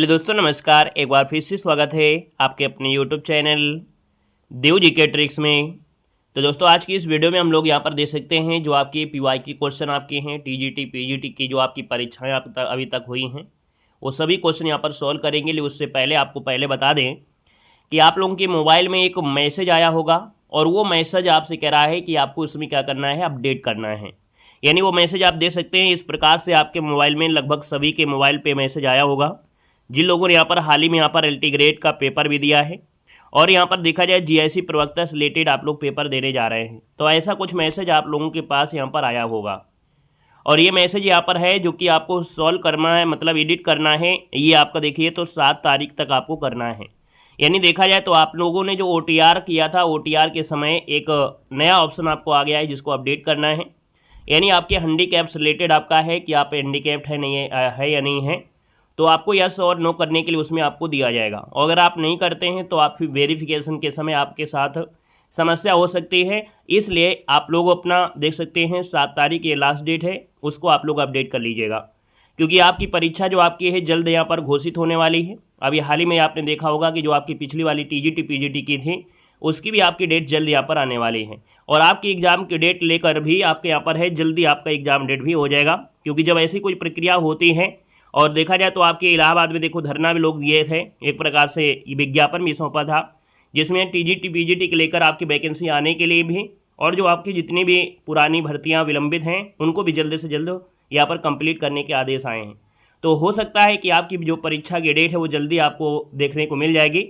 Hello दोस्तों, नमस्कार। एक बार फिर से स्वागत है आपके अपने यूट्यूब चैनल देव जी के ट्रिक्स में। तो दोस्तों, आज की इस वीडियो में हम लोग यहाँ पर देख सकते हैं जो आपके पीवाई की क्वेश्चन आपके हैं, टीजीटी पीजीटी की जो आपकी परीक्षाएं अभी तक हुई हैं, वो सभी क्वेश्चन यहाँ पर सॉल्व करेंगे। लेकिन उससे पहले आपको पहले बता दें कि आप लोगों के मोबाइल में एक मैसेज आया होगा और वो मैसेज आपसे कह रहा है कि आपको उसमें क्या करना है, अपडेट करना है। यानी वो मैसेज आप देख सकते हैं इस प्रकार से आपके मोबाइल में, लगभग सभी के मोबाइल पे मैसेज आया होगा। जिन लोगों ने यहाँ पर हाल ही में यहाँ पर एलटी ग्रेड का पेपर भी दिया है और यहाँ पर देखा जाए जीआईसी प्रवक्ता से रिलेटेड आप लोग पेपर देने जा रहे हैं, तो ऐसा कुछ मैसेज आप लोगों के पास यहाँ पर आया होगा। और ये मैसेज यहाँ पर है जो कि आपको सॉल्व करना है, मतलब एडिट करना है। ये आपका देखिए तो 7 तारीख तक आपको करना है। यानी देखा जाए तो आप लोगों ने जो OTR किया था, OTR के समय एक नया ऑप्शन आपको आ गया है जिसको अपडेट करना है। यानी आपके हैंडीकैप से रिलेटेड आपका है कि आप हैंडीकैप्ड है नहीं है या नहीं है, तो आपको यस और नो करने के लिए उसमें आपको दिया जाएगा। और अगर आप नहीं करते हैं तो आप वेरिफिकेशन के समय आपके साथ समस्या हो सकती है। इसलिए आप लोग अपना देख सकते हैं 7 तारीख ये लास्ट डेट है, उसको आप लोग अपडेट कर लीजिएगा, क्योंकि आपकी परीक्षा जो आपकी है जल्द यहाँ पर घोषित होने वाली है। अभी हाल ही में आपने देखा होगा कि जो आपकी पिछली वाली टीजीटी पीजीटी की थी उसकी भी आपकी डेट जल्द यहाँ पर आने वाली है। और आपकी एग्ज़ाम की डेट लेकर भी आपके यहाँ पर है, जल्दी आपका एग्ज़ाम डेट भी हो जाएगा। क्योंकि जब ऐसी कोई प्रक्रिया होती है, और देखा जाए तो आपके इलाहाबाद में देखो धरना भी लोग दिए थे, एक प्रकार से विज्ञापन भी सौंपा था जिसमें टीजीटी पीजीटी के लेकर आपकी वैकेंसी आने के लिए भी, और जो आपकी जितनी भी पुरानी भर्तियां विलंबित हैं उनको भी जल्द से जल्द यहाँ पर कंप्लीट करने के आदेश आए हैं। तो हो सकता है कि आपकी जो परीक्षा की डेट है वो जल्दी आपको देखने को मिल जाएगी।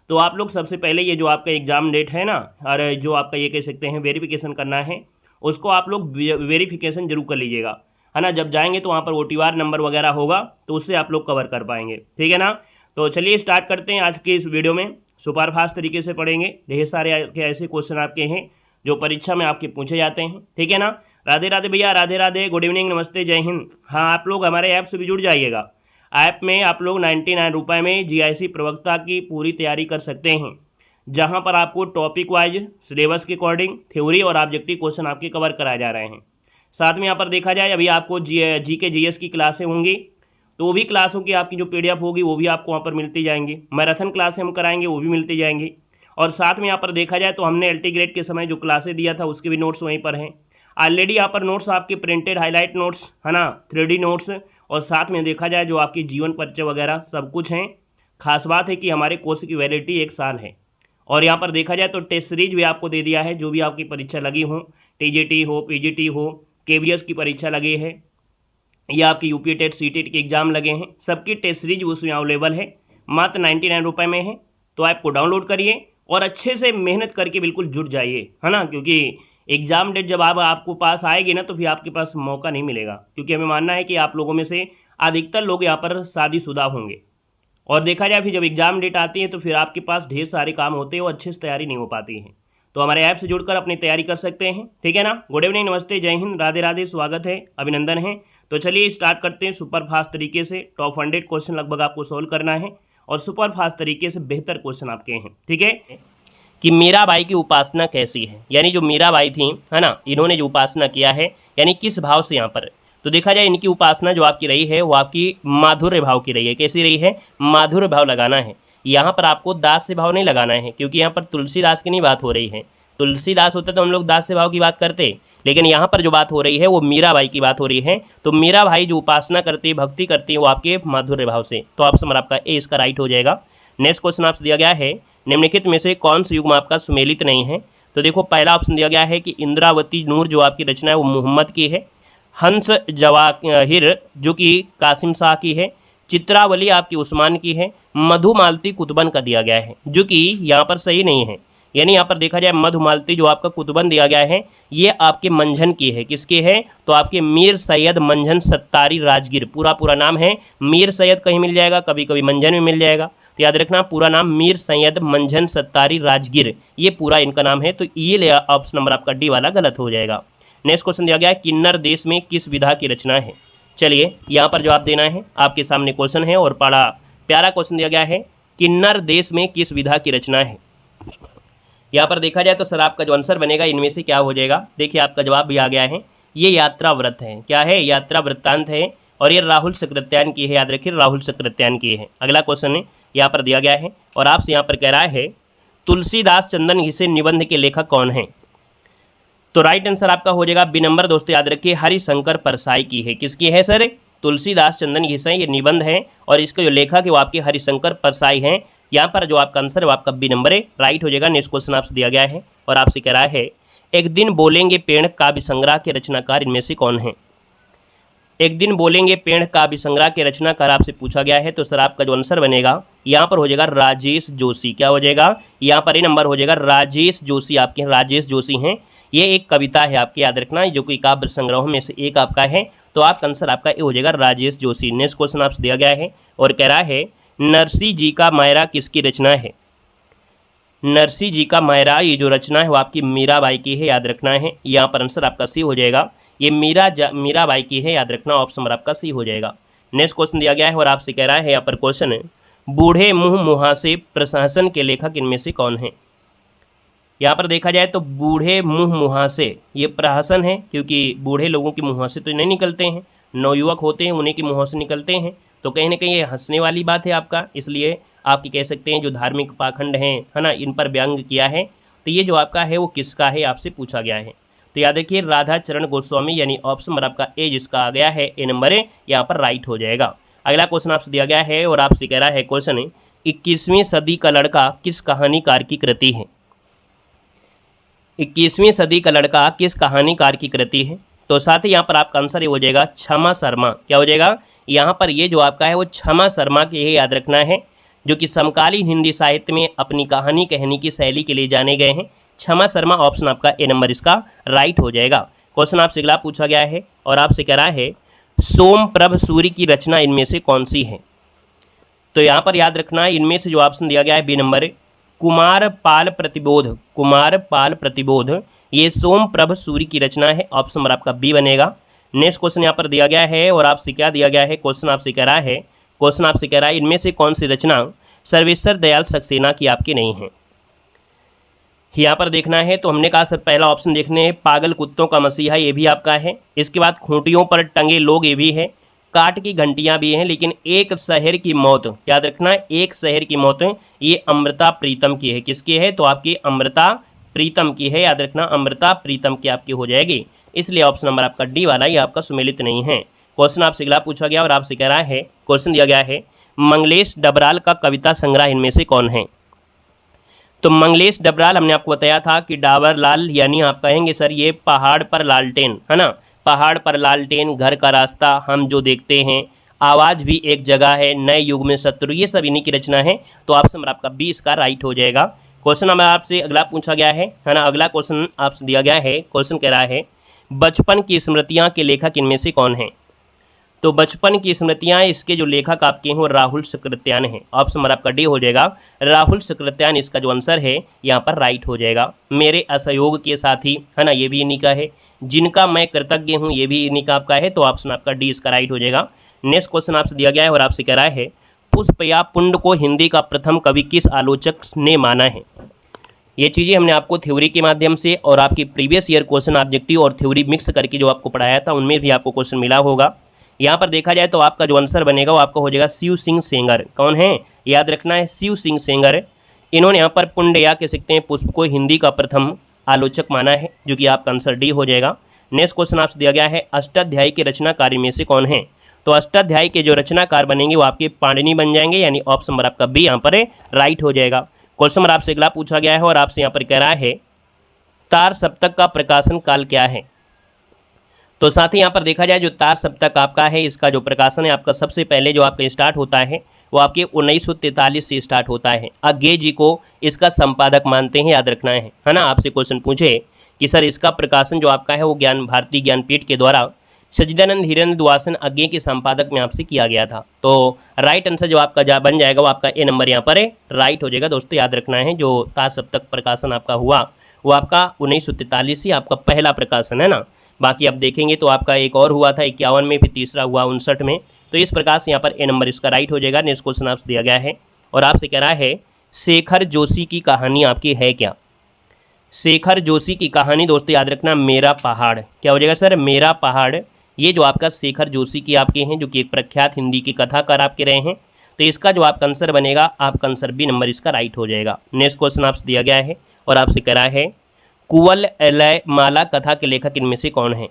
तो आप लोग सबसे पहले ये जो आपका एग्ज़ाम डेट है ना, और जो आपका ये कह सकते हैं वेरिफिकेशन करना है, उसको आप लोग वेरिफिकेशन जरूर कर लीजिएगा, है ना। जब जाएंगे तो वहाँ पर OTR नंबर वगैरह होगा तो उससे आप लोग कवर कर पाएंगे, ठीक है ना। तो चलिए स्टार्ट करते हैं आज की इस वीडियो में। सुपर फास्ट तरीके से पढ़ेंगे, ढेर सारे ऐसे क्वेश्चन आपके हैं जो परीक्षा में आपके पूछे जाते हैं, ठीक है ना। राधे राधे भैया, राधे राधे, गुड इवनिंग, नमस्ते, जय हिंद। हाँ, आप लोग हमारे ऐप से भी जुड़ जाइएगा। ऐप में आप लोग 99 रुपये में जीआईसी प्रवक्ता की पूरी तैयारी कर सकते हैं, जहाँ पर आपको टॉपिक वाइज सिलेबस के अकॉर्डिंग थ्योरी और ऑब्जेक्टिव क्वेश्चन आपके कवर कराए जा रहे हैं। साथ में यहाँ पर देखा जाए अभी आपको जी के जीएस की क्लासें होंगी, तो वो भी क्लासों की आपकी जो PDF होगी वो भी आपको वहाँ पर मिलती जाएंगी। मैराथन क्लासें हम कराएंगे वो भी मिलती जाएंगी। और साथ में यहाँ पर देखा जाए तो हमने एलटी ग्रेड के समय जो क्लासें दिया था उसके भी नोट्स वहीं पर हैं ऑलरेडी। यहाँ पर नोट्स आपके प्रिंटेड हाईलाइट नोट्स, है ना, 3D नोट्स, और साथ में देखा जाए जो आपकी जीवन परिचय वगैरह सब कुछ हैं। खास बात है कि हमारे कोर्स की वैलिडिटी 1 साल है। और यहाँ पर देखा जाए तो टेस्ट सीरीज भी आपको दे दिया है, जो भी आपकी परीक्षा लगी हो, टीजीटी हो, पीजीटी हो, KVS की परीक्षा लगी है या आपकी यूपी टेट सीटेट के एग्जाम लगे हैं, सबकी टेस्ट सीरीज उसमें अवेलेबल है। मात्र 99 रुपये में है। तो ऐप को डाउनलोड करिए और अच्छे से मेहनत करके बिल्कुल जुट जाइए, है ना। क्योंकि एग्जाम डेट जब आपको पास आएगी ना तो फिर आपके पास मौका नहीं मिलेगा। क्योंकि हमें मानना है कि आप लोगों में से अधिकतर लोग यहाँ पर शादीशुदा होंगे, और देखा जाए फिर जब एग्जाम डेट आती है तो फिर आपके पास ढेर सारे काम होते हैं और अच्छे से तैयारी नहीं हो पाती है। तो हमारे ऐप से जुड़कर अपनी तैयारी कर सकते हैं, ठीक है ना। गुड इवनिंग, नमस्ते, जय हिंद, राधे राधे, स्वागत है, अभिनंदन है। तो चलिए स्टार्ट करते हैं सुपर फास्ट तरीके से। टॉप 100 क्वेश्चन लगभग आपको सोल्व करना है और सुपर फास्ट तरीके से बेहतर क्वेश्चन आपके हैं, ठीक है। कि मीराबाई की उपासना कैसी है, यानी जो मीराबाई थी, है ना, इन्होंने जो उपासना किया है, यानी किस भाव से यहाँ पर। तो देखा जाए इनकी उपासना जो आपकी रही है वो आपकी माधुर्य भाव की रही है। कैसी रही है? माधुर्य भाव लगाना है। यहाँ पर आपको दास से भाव नहीं लगाना है, क्योंकि यहाँ पर तुलसीदास की नहीं बात हो रही है। तुलसीदास होते तो हम लोग दास से भाव की बात करते, लेकिन यहाँ पर जो बात हो रही है वो मीराबाई की बात हो रही है। तो मीराबाई जो उपासना करती है, भक्ति करती है, वो आपके माधुर्य भाव से। तो ऑप्शन नंबर आपका ए इसका राइट हो जाएगा। नेक्स्ट क्वेश्चन आपसे दिया गया है, निम्नलिखित में से कौन सा युग्म आपका सुमेलित नहीं है। तो देखो पहला ऑप्शन दिया गया है कि इंद्रावती नूर जो आपकी रचना है वो मोहम्मद की है। हंस जवाहिर जो कि कासिम शाह की है। चित्रावली आपकी उस्मान की है। मधुमालती कुतुबन का दिया गया है, जो कि यहाँ पर सही नहीं है। यानी यहाँ पर देखा जाए मधुमालती जो आपका कुतुबन दिया गया है ये आपके मंझन की है। किसके है? तो आपके मीर सैयद मंझन सत्तारी राजगीर। पूरा नाम है मीर सैयद, कहीं मिल जाएगा, कभी कभी मंझन में मिल जाएगा। तो याद रखना पूरा नाम मीर सैयद मंझन सत्तारी राजगीर, ये पूरा इनका नाम है। तो ये ऑप्शन नंबर आपका डी वाला गलत हो जाएगा। नेक्स्ट क्वेश्चन दिया गया है, किन्नर देश में किस विधा की रचना है। चलिए यहाँ पर जवाब देना है, आपके सामने क्वेश्चन है और बड़ा प्यारा क्वेश्चन दिया गया है, किन्नर देश में किस विधा की रचना है। यहाँ पर देखा जाए तो सर आपका जो आंसर बनेगा इनमें से क्या हो जाएगा। देखिए आपका जवाब भी आ गया है, ये यात्रा व्रत है। क्या है? यात्रा वृत्तांत है। और ये राहुल सकृत्यान की है, याद रखिए राहुल सकृत्यान की है। अगला क्वेश्चन है यहाँ पर दिया गया है और आपसे यहाँ पर कह रहा है तुलसीदास चंदन घिसे निबंध के लेखक कौन है। तो राइट आंसर आपका हो जाएगा बी नंबर दोस्तों, याद रखिए हरिशंकर परसाई की है। किसकी है सर? तुलसीदास चंदन घिसे, ये निबंध है और इसके जो लेखक है वो आपके हरिशंकर परसाई हैं। यहाँ पर जो आपका आंसर है वो आपका बी नंबर है, राइट हो जाएगा। नेक्स्ट क्वेश्चन आपसे दिया गया है और आपसे कह रहा है एक दिन बोलेंगे पेड़ काव्य संग्रह के रचनाकार इनमें से कौन है। एक दिन बोलेंगे पेड़ काव्य संग्रह के रचनाकार आपसे पूछा गया है, तो सर आपका जो आंसर बनेगा यहाँ पर हो जाएगा राजेश जोशी। क्या हो जाएगा? यहाँ पर ये नंबर हो जाएगा राजेश जोशी, आपके राजेश जोशी हैं। ये एक कविता है आपके, याद रखना, जो कि काव्य संग्रह में से एक आपका है, तो आपका आंसर आपका ये हो जाएगा राजेश जोशी। नेक्स्ट क्वेश्चन आपसे दिया गया है और कह रहा है नरसी जी का मायरा किसकी रचना है। नरसी जी का मायरा, ये जो रचना है वो आपकी मीराबाई की है, याद रखना है। यहाँ पर आंसर आपका सी हो जाएगा, ये मीराबाई की है, याद रखना। ऑप्शन नंबर आपका सी हो जाएगा। नेक्स्ट क्वेश्चन दिया गया है और आपसे कह रहा है यहाँ पर क्वेश्चन है बूढ़े मुँह मुहासे प्रशासन के लेखक इनमें से कौन है। यहाँ पर देखा जाए तो बूढ़े मुँह मुहासे ये प्रहसन है, क्योंकि बूढ़े लोगों के मुँह से तो नहीं निकलते हैं, नवयुवक होते हैं उन्हीं के मुँह से निकलते हैं, तो कहीं ना कहीं ये हंसने वाली बात है आपका, इसलिए आपकी कह सकते हैं जो धार्मिक पाखंड हैं, है ना, इन पर व्यंग किया है। तो ये जो आपका है वो किसका है आपसे पूछा गया है। तो याद रखिए राधा चरण गोस्वामी, यानी ऑप्शन नंबर आपका ए जिसका आ गया है ए नंबर है, यहाँ पर राइट हो जाएगा। अगला क्वेश्चन आपसे दिया गया है और आपसे कह रहा है क्वेश्चन है 21वीं सदी का लड़का किस कहानीकार की कृति है। 21वीं सदी का लड़का किस कहानीकार की कृति है। तो साथ ही यहाँ पर आपका आंसर ये हो जाएगा क्षमा शर्मा। क्या हो जाएगा? यहाँ पर ये जो आपका है वो क्षमा शर्मा की है, याद रखना है, जो कि समकालीन हिंदी साहित्य में अपनी कहानी कहने की शैली के लिए जाने गए हैं। क्षमा शर्मा ऑप्शन आपका ए नंबर इसका राइट हो जाएगा। क्वेश्चन आपसे अगला पूछा गया है और आपसे कह रहा है सोमप्रभ सूरी की रचना इनमें से कौन सी है। तो यहाँ पर याद रखना है इनमें से जो ऑप्शन दिया गया है बी नंबर कुमार पाल प्रतिबोध, कुमार पाल प्रतिबोध ये सोमप्रभ सूरी की रचना है। ऑप्शन नंबर आपका बी बनेगा। नेक्स्ट क्वेश्चन यहाँ पर दिया गया है और आपसे क्या दिया गया है, क्वेश्चन आपसे कह रहा है इनमें से कौन सी रचना सर्वेश्वर दयाल सक्सेना की आपकी नहीं है। यहाँ पर देखना है तो हमने कहा सर पहला ऑप्शन देखने हैं पागल कुत्तों का मसीहा, ये भी आपका है। इसके बाद खूंटियों पर टंगे लोग, ये भी है। काट की घंटियाँ भी हैं, लेकिन एक शहर की मौत, याद रखना एक शहर की मौत ये अमृता प्रीतम की है। किसकी है? तो आपकी अमृता प्रीतम की है, याद रखना अमृता प्रीतम की आपकी हो जाएगी। इसलिए ऑप्शन नंबर आपका डी वाला ये आपका सुमेलित नहीं है। क्वेश्चन आपसे अगला पूछा गया और आपसे कह रहा है क्वेश्चन दिया गया है मंगलेश डबराल का कविता संग्रह इनमें से कौन है। तो मंगलेश डबराल हमने आपको बताया था कि डाबर लाल, यानी आप कहेंगे सर ये पहाड़ पर लालटेन, है ना, पहाड़ पर लालटेन, घर का रास्ता, हम जो देखते हैं, आवाज़ भी एक जगह है, नए युग में शत्रु, ये सब इन्हीं की रचना है। तो ऑप्शन नंबर आपका 20 का राइट हो जाएगा। क्वेश्चन नंबर आपसे अगला पूछा गया है ना, अगला क्वेश्चन आपसे दिया गया है। क्वेश्चन कह रहा है बचपन की स्मृतियाँ के लेखक इनमें से कौन है। तो बचपन की स्मृतियाँ, इसके जो लेखक आपके हैं वो राहुल सकृत्यान है। ऑप्शन नंबर आपका डी हो जाएगा, राहुल सकृत्यान इसका जो आंसर है यहाँ पर राइट हो जाएगा। मेरे असहयोग के साथी, है ना, ये भी इन्हीं का है। जिनका मैं कृतज्ञ हूँ, ये भी इन्हीं का आपका है। तो ऑप्शन आपका डी इसका राइट हो जाएगा। नेक्स्ट क्वेश्चन आपसे दिया गया है और आपसे कह रहा है पुष्प या पुंड को हिंदी का प्रथम कवि किस आलोचक ने माना है। ये चीज़ें हमने आपको थ्योरी के माध्यम से और आपकी प्रीवियस ईयर क्वेश्चन ऑब्जेक्टिव और थ्योरी मिक्स करके जो आपको पढ़ाया था उनमें भी आपको क्वेश्चन मिला होगा। यहाँ पर देखा जाए तो आपका जो आंसर बनेगा वो आपका हो जाएगा शिव सिंह सेंगर। कौन है? याद रखना है शिव सिंह सेंगर। इन्होंने यहाँ पर पुंड या कह सकते हैं पुष्प को हिंदी का प्रथम आलोचक माना है, जो कि आपका आंसर डी हो जाएगा। नेक्स्ट क्वेश्चन आपसे दिया गया है अष्टाध्यायी के रचनाकारी में से कौन है। तो अष्टाध्यायी के जो रचनाकार बनेंगे वो आपके पाणिनि बन जाएंगे, यानी ऑप्शन नंबर आपका बी यहाँ पर राइट हो जाएगा। क्वेश्चन नंबर आपसे अगला पूछा गया है और आपसे यहाँ पर कह रहा है तार सप्तक का प्रकाशन काल क्या है। तो साथ ही यहाँ पर देखा जाए जो तार सप्तक आपका है, इसका जो प्रकाशन है आपका सबसे पहले जो आपका स्टार्ट होता है वो आपके 1943 से स्टार्ट होता है। अज्ञे जी को इसका संपादक मानते हैं, याद रखना है ना। आपसे क्वेश्चन पूछे कि सर इसका प्रकाशन जो आपका है वो भारतीय ज्ञानपीठ के द्वारा सच्चिदानंद हिरेंद्र दुआसन अज्ञे के संपादक में आपसे किया गया था। तो राइट आंसर जो आपका बन जाएगा वो आपका ए नंबर यहाँ पर राइट हो जाएगा। दोस्तों याद रखना है जो तार सप्तक प्रकाशन आपका हुआ वो आपका 1943 ही आपका पहला प्रकाशन है ना। बाकी आप देखेंगे तो आपका एक और हुआ था 51 में, फिर तीसरा हुआ 59 में। तो इस प्रकार से यहाँ पर ए नंबर इसका राइट हो जाएगा। नेक्स्ट क्वेश्चन आपसे दिया गया है और आपसे कह रहा है शेखर जोशी की कहानी आपकी है क्या। शेखर जोशी की कहानी दोस्तों याद रखना मेरा पहाड़। क्या हो जाएगा सर? मेरा पहाड़। ये जो आपका शेखर जोशी की आपके हैं, जो कि एक प्रख्यात हिंदी के कथाकार आपके रहे हैं। तो इसका जो आपका आंसर बनेगा, आपका आंसर बी नंबर इसका राइट हो जाएगा। नेक्स्ट क्वेश्चन आपसे दिया गया है और आपसे कह रहा है कुवलय माला कथा के लेखक इनमें से कौन है।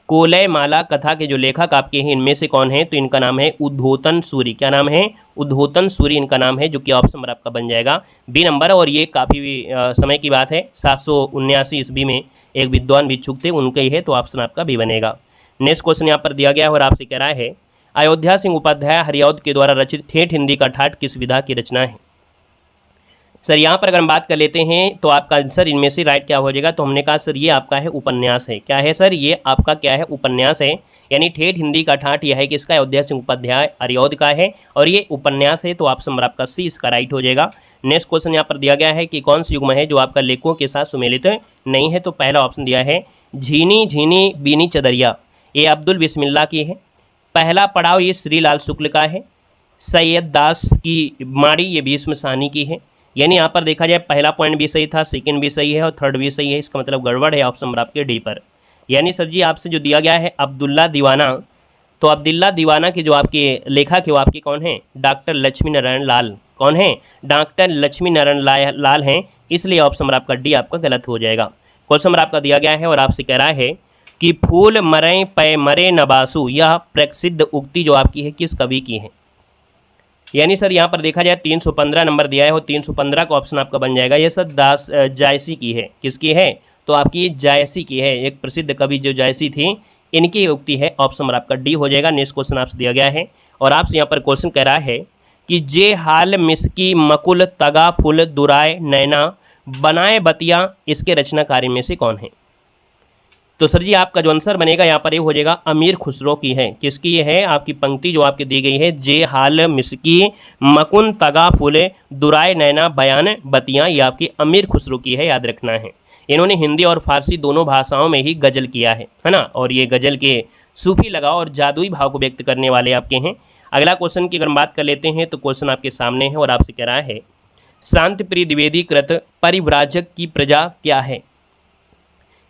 कुवलय माला कथा के जो लेखक आपके हैं इनमें से कौन है, तो इनका नाम है उद्धोतन सूरी। क्या नाम है, उद्धोतन सूरी इनका नाम है, जो कि ऑप्शन नंबर आपका बन जाएगा बी नंबर। और ये काफ़ी समय की बात है, 779 ईस्वी में एक विद्वान भिक्षुक थे, उनका ही है, तो ऑप्शन आपका बी बनेगा। नेक्स्ट क्वेश्चन यहाँ पर दिया गया है और आपसे कह रहा है अयोध्या सिंह उपाध्याय हरिऔध के द्वारा रचित ठेठ हिंदी का ठाठ किस विधा की रचना है। सर यहाँ पर अगर हम बात कर लेते हैं तो आपका आंसर इनमें से राइट क्या हो जाएगा, तो हमने कहा सर ये आपका है उपन्यास है। क्या है सर, ये आपका क्या है, उपन्यास है। यानी ठेठ हिंदी का ठाठ यह है कि इसका अयोध्या सिंह उपाध्याय हरिऔध का है और ये उपन्यास है, तो ऑप्शन नंबर आपका सी इसका राइट हो जाएगा। नेक्स्ट क्वेश्चन यहाँ पर दिया गया है कि कौन सी युग्म है जो आपका लेखकों के साथ सुमेलित नहीं है, तो पहला ऑप्शन दिया है झीनी झीनी बीनी चदरिया, ये अब्दुल बिस्मिल्लाह की है। पहला पड़ाव ये श्रीलाल शुक्ल का है। सैयद दास की माड़ी ये भीष्म सानी की है। यानी यहाँ पर देखा जाए पहला पॉइंट भी सही था, सेकंड भी सही है और थर्ड भी सही है, इसका मतलब गड़बड़ है ऑप्शन नंबर आपके डी पर। यानी सर जी आपसे जो दिया गया है अब्दुल्ला दीवाना, तो अब्दुल्ला दीवाना के जो आपके लेखक है वो आपके कौन है, डॉक्टर लक्ष्मी नारायण लाल। कौन है, डॉक्टर लक्ष्मी नारायण लाल हैं, इसलिए ऑप्शन नंबर आपका डी आपका गलत हो जाएगा। क्वेश्चन नंबर आपका दिया गया है और आपसे कह रहा है कि फूल मरे पै मरे नबासु, यह प्रसिद्ध उक्ति जो आपकी है किस कवि की है। यानी सर यहाँ पर देखा जाए 315 नंबर दिया है और 315 का ऑप्शन आपका बन जाएगा। ये सर दास जायसी की है, किसकी है, तो आपकी जायसी की है, एक प्रसिद्ध कवि जो जायसी थी इनकी उक्ति है, ऑप्शन नंबर आपका डी हो जाएगा। नेक्स्ट क्वेश्चन आपसे दिया गया है और आपसे यहाँ पर क्वेश्चन कह रहा है कि जे हाल मिसकी मकुल तगा फुल दुराय नैना बनाए बतिया, इसके रचनाकारी में से कौन है। तो सर जी आपका जो आंसर बनेगा यहाँ पर ये हो जाएगा अमीर खुसरो की है। किसकी ये है, आपकी पंक्ति जो आपकी दी गई है, जे हाल मिसकी मकुन तगा फुले दुराय नैना बयान बतियाँ, ये आपकी अमीर खुसरो की है, याद रखना है। इन्होंने हिंदी और फारसी दोनों भाषाओं में ही गजल किया है ना, और ये गजल के सूफी लगाव और जादुई भाव को व्यक्त करने वाले आपके हैं। अगला क्वेश्चन की अगर बात कर लेते हैं तो क्वेश्चन आपके सामने है और आपसे कह रहा है शांति प्रिय द्विवेदी कृत परिव्राजक की प्रजा क्या है।